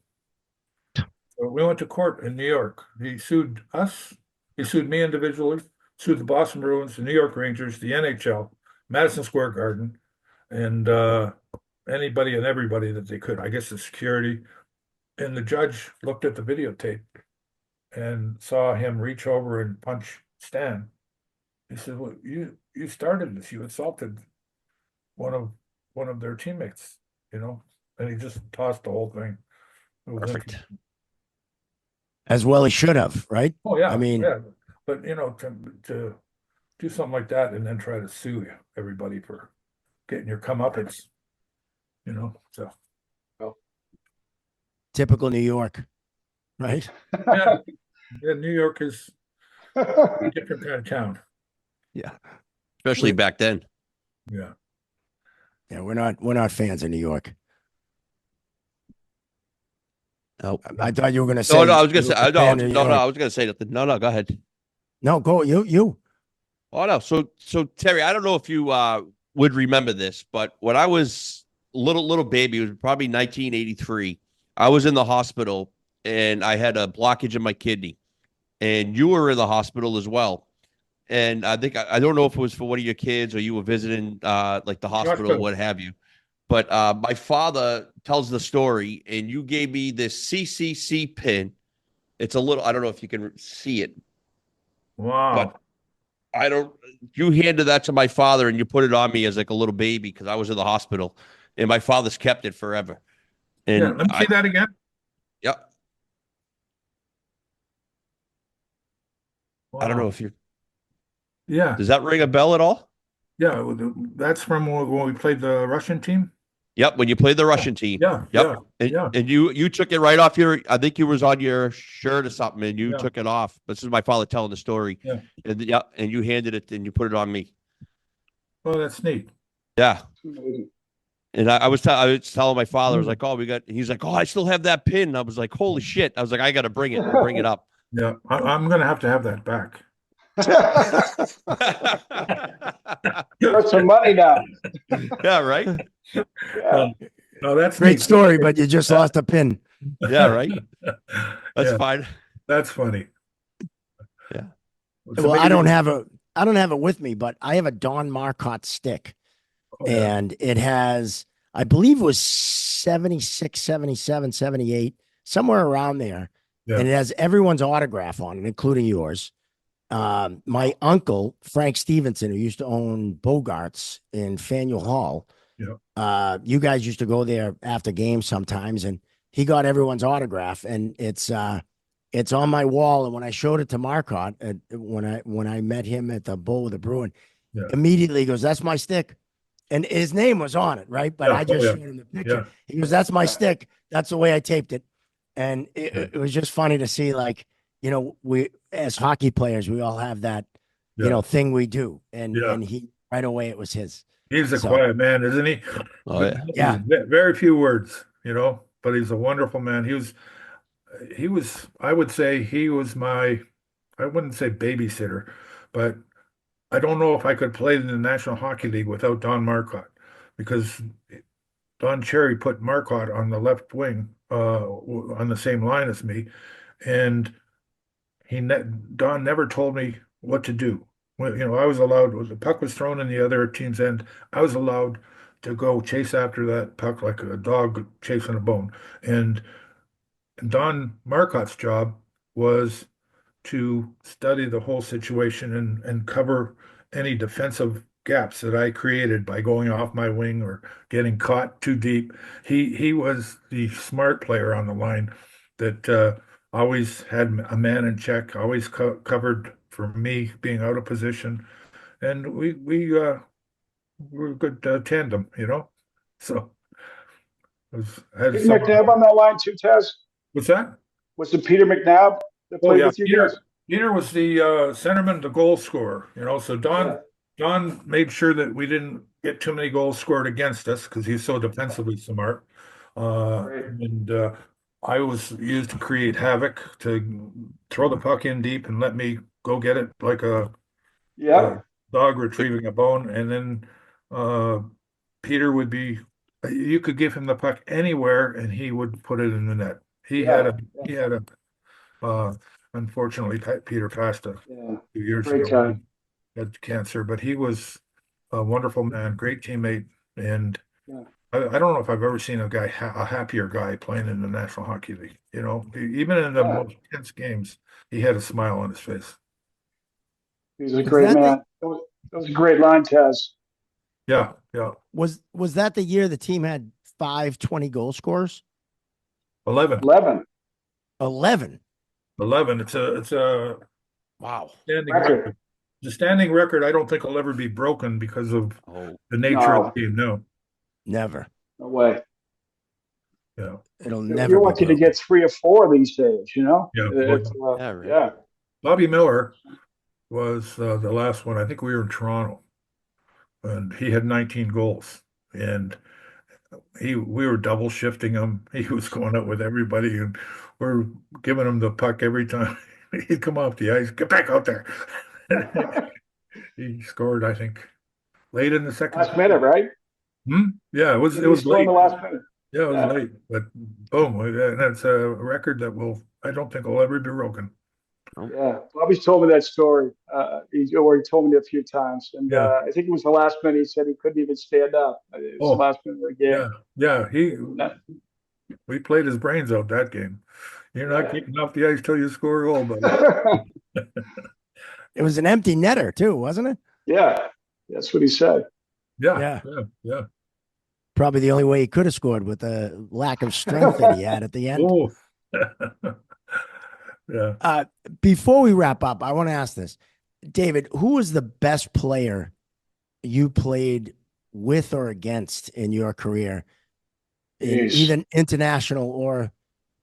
So we went to court in New York. He sued us. He sued me individually, sued the Boston Bruins, the New York Rangers, the NHL, Madison Square Garden, and anybody and everybody that they could. I guess the security. And the judge looked at the videotape and saw him reach over and punch Stan. He said, "Well, you started this. You assaulted one of their teammates, And he just tossed the whole thing. It was Perfect. As well he should have, right? Oh yeah, I mean, yeah. But to do something like that and then try to sue everybody for getting your comeuppance, so typical New York, right? yeah, New York is a different kind of town. Yeah. Especially back then. Yeah. Yeah, we're not fans of New York. Oh, I thought you were going to say. no, I was going to you say, were a fan of New York. I was going to say nothing. No, go ahead. No, go you. Oh no. So Terry, I don't know if you would remember this, but when I was little baby, it was probably 1983. I was in the hospital and I had a blockage in my kidney, and you were in the hospital as well. And I think I don't know if it was for one of your kids or you were visiting like the hospital or what have you. But my father tells the story, and you gave me this CCC pin. It's a little, I don't know if you can see it. Wow. But you handed that to my father and you put it on me as like a little baby because I was in the hospital, and my father's kept it forever. And Yeah, let me see that again. Yeah. Wow. I don't know if you, Yeah, does that ring a bell at all? yeah. That's from when we played the Russian team. Yep. When you played the Russian team. Yeah, Yep. yeah. And you took it right off I think it was on your shirt or something, and you took it off. This is my father telling the story. Yeah. And you handed it and you put it on me. Oh, that's neat. Yeah. And I was telling my father, I was like, oh, he's like, oh, I still have that pin. I was like, holy shit. I was like, I got to bring it up. Yeah, I'm going to have that back. Got some money now. Yeah, right. Yeah. No, that's Great neat. story, but you just lost a pin. Yeah, right. That's Yeah, fine. that's funny. Yeah. Well, I don't have it with me, but I have a Don Marcotte stick. Oh, yeah. And it has, I believe it was 76, 77, 78, somewhere around there. Yeah. And it has everyone's autograph on it, including yours. My uncle, Frank Stevenson, who used to own Bogart's in Faneuil Hall. Yeah. You guys used to go there after games sometimes, and he got everyone's autograph, and it's on my wall. And when I showed it to Marcotte, when I met him at the Bull with the Bruin, Yeah. immediately he goes, "That's my stick," and his name was on it, right? But Yeah. I just Oh, yeah. showed him the picture. Yeah. He goes, "That's my Yeah. stick. That's the way I taped it," and it was just funny to see, like, we as hockey players, we all have that, Yeah. thing we do, and Yeah. he right away it was his. He's a So quiet man, isn't he? Oh, yeah. yeah, Very few words, but he's a wonderful man. I would say he was I wouldn't say babysitter, but I don't know if I could play in the National Hockey League without Don Marcotte, because Don Cherry put Marcotte on the left wing, on the same line as me, and Don never told me what to do. Well, I was allowed, when the puck was thrown in the other team's end, I was allowed to go chase after that puck like a dog chasing a bone. And Don Marcotte's job was to study the whole situation and cover any defensive gaps that I created by going off my wing or getting caught too deep. He was the smart player on the line that always had a man in check, always covered for me being out of position, and we were a good tandem. So had Peter someone. McNabb on that line too, Taz? What's that? Was it Peter McNabb that Oh played yeah, with you guys? Peter was the centerman, the goal scorer. So Yeah. Don made sure that we didn't get too many goals scored against us because he's so defensively smart. Great. And I was used to create havoc, to throw the puck in deep and let me go get it like a Yeah. dog retrieving a bone. And then Peter would be, you could give him the puck anywhere and he would put it in the net. Yeah. He had a unfortunately, Peter passed a Yeah. few years Great ago. guy. He had cancer, but he was a wonderful man, great teammate, and Yeah. I don't know if I've ever seen a happier guy playing in the National Hockey League. Even in the Yeah. most tense games, he had a smile on his face. He was a Was great that the- man. That was a great line, Taz. Yeah, yeah. was that the year the team had 5 goal scorers? 11. 11. 11. 11. It's a Wow. standing Record. record. The standing record, I don't think will ever be broken because of Oh, the nature No. of the game. No. Never. No way. Yeah. It'll never You're be lucky to broken. get 3 or 4 these days, Yeah. It's, Yeah, right. yeah. Bobby Miller was the last one. I think we were in Toronto, and he had 19 goals. And we were double shifting him. He was going out with everybody, and we're giving him the puck every time he'd come off the ice. Get back out there. He scored, I think, late in the second. Last minute, right? Yeah, it was He scored in late. the last minute. Yeah, it was Yeah. late, but boom, and that's a record that I don't think will ever be broken. Yeah. Bobby's told me that story. He told me it a few times. And Yeah. I think it was the last minute. He said he couldn't even stand up. It was the Oh, last minute of the game. yeah. We played his brains out that game. You're not getting off the ice till you score a goal, buddy. It was an empty netter too, wasn't it? Yeah. That's what he said. Yeah. Probably the only way he could have scored with the lack of strength that he had at the end. Oh, yeah. Before we wrap up, I want to ask this. David, who was the best player you played with or against in your career, in Jeez. either international or,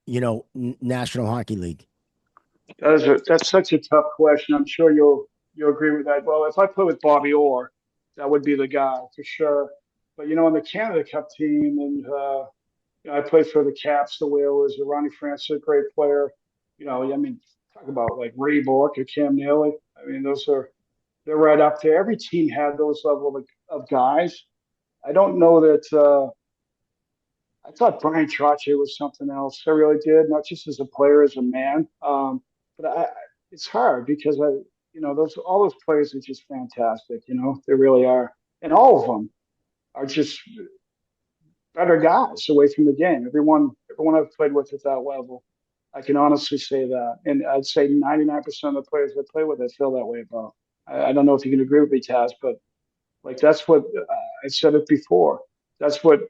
National Hockey League? That's such a tough question. I'm sure you'll agree with that. Well, if I play with Bobby Orr, that would be the guy for sure. But in the Canada Cup team, and I played for the Caps, the Whalers. Ronnie Francis, a great player. I mean, talk about like Ray Bork or Cam Neely. I mean, they're right up there. Every team had those level of guys. I don't know that. I thought Brian Trottier was something else. I really did, not just as a player, as a man. But it's hard because all those players are just fantastic. They really are, and all of them are just better guys away from the game. Everyone I've played with at that level, I can honestly say that, and I'd say 99% of the players I play with, I feel that way about. I don't know if you can agree with me, Taz, but like that's what I said it before. That's what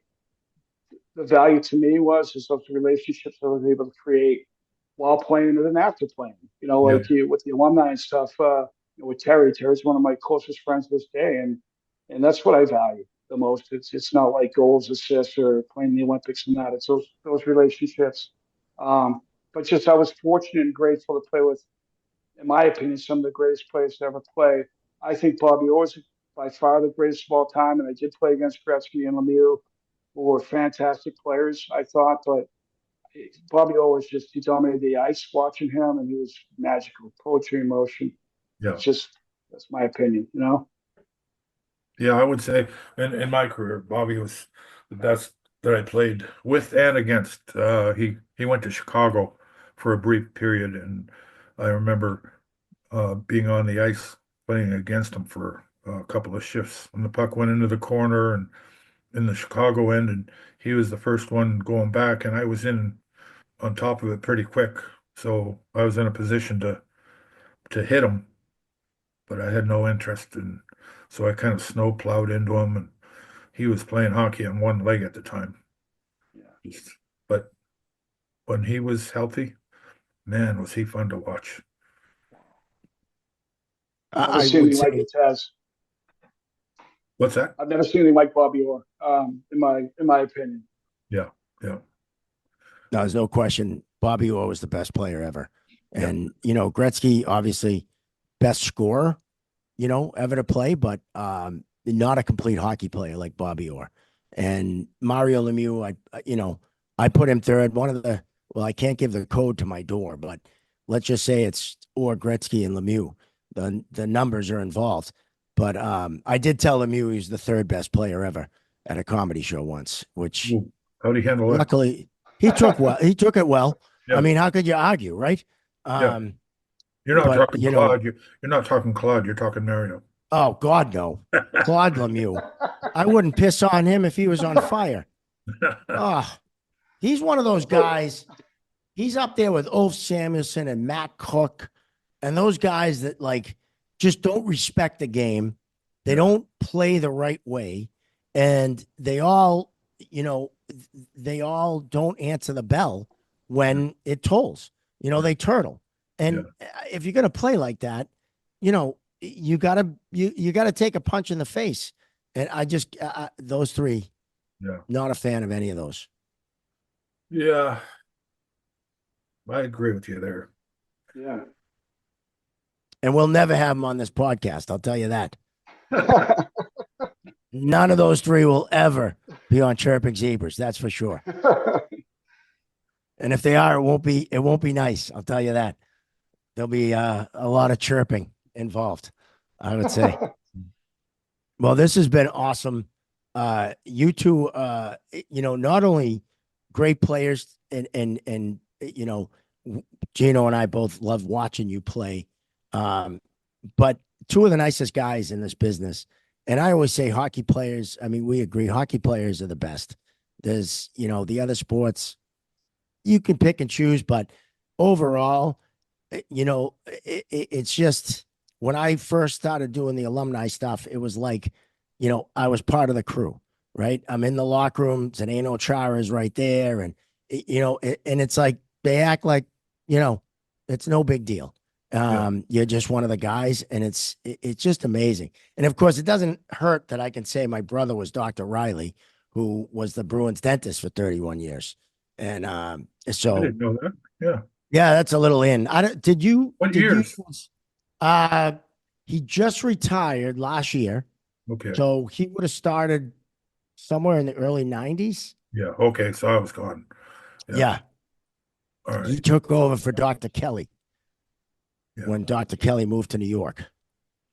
the value to me is those relationships I was able to create while playing and then after playing. You know, Yeah. like with the alumni and stuff. With Terry, Terry's one of my closest friends this day, and that's what I value the most. It's not like goals, assists, or playing the Olympics and that. It's those relationships. But just I was fortunate and grateful to play with, in my opinion, some of the greatest players to ever play. I think Bobby Orr is by far the greatest of all time, and I did play against Gretzky and Lemieux, who were fantastic players, I thought. But Bobby Orr was just, he dominated the ice watching him, and he was magical, poetry in motion. Yeah. It's just, that's my opinion, you know? Yeah, I would say in my career, Bobby was the best that I played with and against. He went to Chicago for a brief period, and I remember being on the ice playing against him for a couple of shifts. When the puck went into the corner and in the Chicago end, and he was the first one going back, and I was in on top of it pretty quick. So I was in a position to hit him, but I had no interest, and so I kind of snow plowed into him, and he was playing hockey on one leg at the time. Yeah. But when he was healthy, man, was he fun to watch. Never I seen would anything like say it, Taz. What's that? I've never seen anything like Bobby Orr, in my opinion. Yeah, yeah, there's no question Bobby Orr was the best player ever. Yeah. And, Gretzky, obviously, best scorer, ever to play, but not a complete hockey player like Bobby Orr. And Mario Lemieux, I put him third. I can't give the code to my door, but let's just say it's Orr, Gretzky, and Lemieux. The numbers are involved. But I did tell Lemieux he's the third best player ever at a comedy show once, which Ooh, how'd he handle it? luckily he took it well. Yeah. I mean, how could you argue, right? Yeah. You're not but, talking Claude. You're not talking Claude. You're talking Mario. Oh God, no. Claude Lemieux. I wouldn't piss on him if he was on fire. Oh, he's one of those guys. He's up there with Ulf Samuelson and Matt Cook and those guys that just don't respect the game. They don't play the right way. And they all don't answer the bell when it tolls. They turtle. And if you're going to play like that, you gotta take a punch in the face. And I just those three, not a fan of any of those. Yeah, I agree with you there. Yeah. And we'll never have them on this podcast. I'll tell you that. None of those three will ever be on Chirping Zebras. That's for sure. And if they are, it won't be nice. I'll tell you that. There'll be a lot of chirping involved, I would say. Well, this has been awesome. You two, not only great players and Gino and I both love watching you play. But two of the nicest guys in this business. And I always say hockey players, I mean, we agree, hockey players are the best. There's, the other sports, you can pick and choose, but overall, it's just when I first started doing the alumni stuff, it was like, I was part of the crew, right? I'm in the locker room, Zdeno Chara is right there. And, and it's like, they act like, it's no big deal. You're just one of the guys, and it's just amazing. And of course, it doesn't hurt that I can say my brother was Dr. REILLY, who was the Bruins dentist for 31 years. And so I didn't know that. Yeah. Yeah, that's a little in. Did you? What did years? He just retired last year, Okay. so he would have started somewhere in the early 90s. Yeah. Okay. So I was gone. Yeah. All right. He took over for Dr. Kelly Yeah. when Dr. Kelly moved to New York.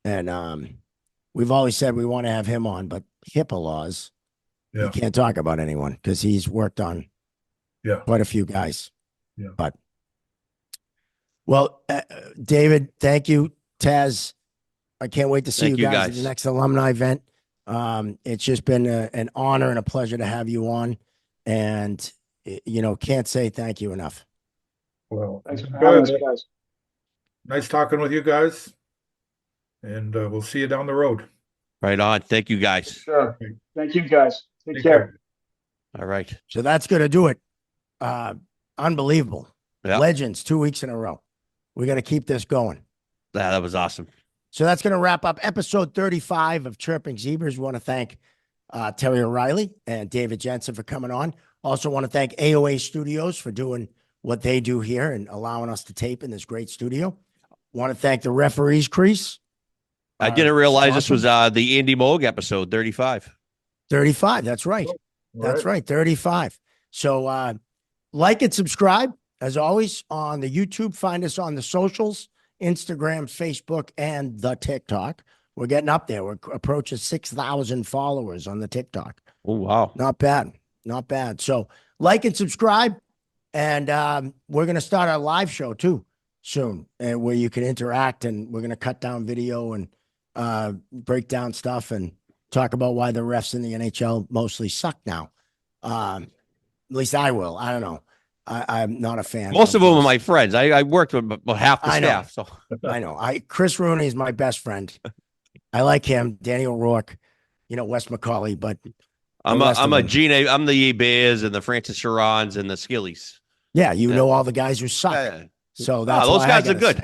And we've always said we want to have him on, but HIPAA laws, Yeah. he can't talk about anyone because he's worked on quite a few guys. Yeah. But well, David, thank you. Taz, I can't wait to see you guys at the next alumni event. It's just been an honor and a pleasure to have you on, and can't say thank you enough. Well, Thanks for having us, guys. Nice talking with you guys, and we'll see you down the road. Right on. Thank you, guys. Sure. Thank you, guys. Take care. Care. All right. So that's going to do it. Unbelievable. Yeah. Legends 2 weeks in a row. We're going to keep this going. That was awesome. So that's going to wrap up episode 35 of Chirping Zebras. We want to thank Terry O'Reilly and David Jensen for coming on. Also want to thank AOA Studios for doing what they do here and allowing us to tape in this great studio. Want to thank the referees crease. I didn't realize this was the Andy Moog episode 35. 35. That's right. That's right. 35. So like and subscribe as always on the YouTube. Find us on the socials, Instagram, Facebook, and the TikTok. We're getting up there. We're approaching 6,000 followers on the TikTok. Oh, wow. Not bad. Not bad. So like and subscribe. And we're going to start our live show too soon, where you can interact, and we're going to cut down video and break down stuff and talk about why the refs in the NHL mostly suck now. At least I will. I don't know. I'm not a fan. Most of them are my friends. I worked with half the staff. So I know. Chris Rooney is my best friend. I like him. Danny O'Rourke, Wes McCauley, but I'm a Gene. I'm the Bears and the Francis Sharons and the Skillies. Yeah, know all the guys who suck. Yeah. So that's those guys are good.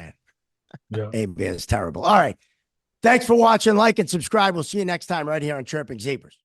Yeah. A-Bears terrible. All right. Thanks for watching. Like and subscribe. We'll see you next time right here on Chirping Zebras.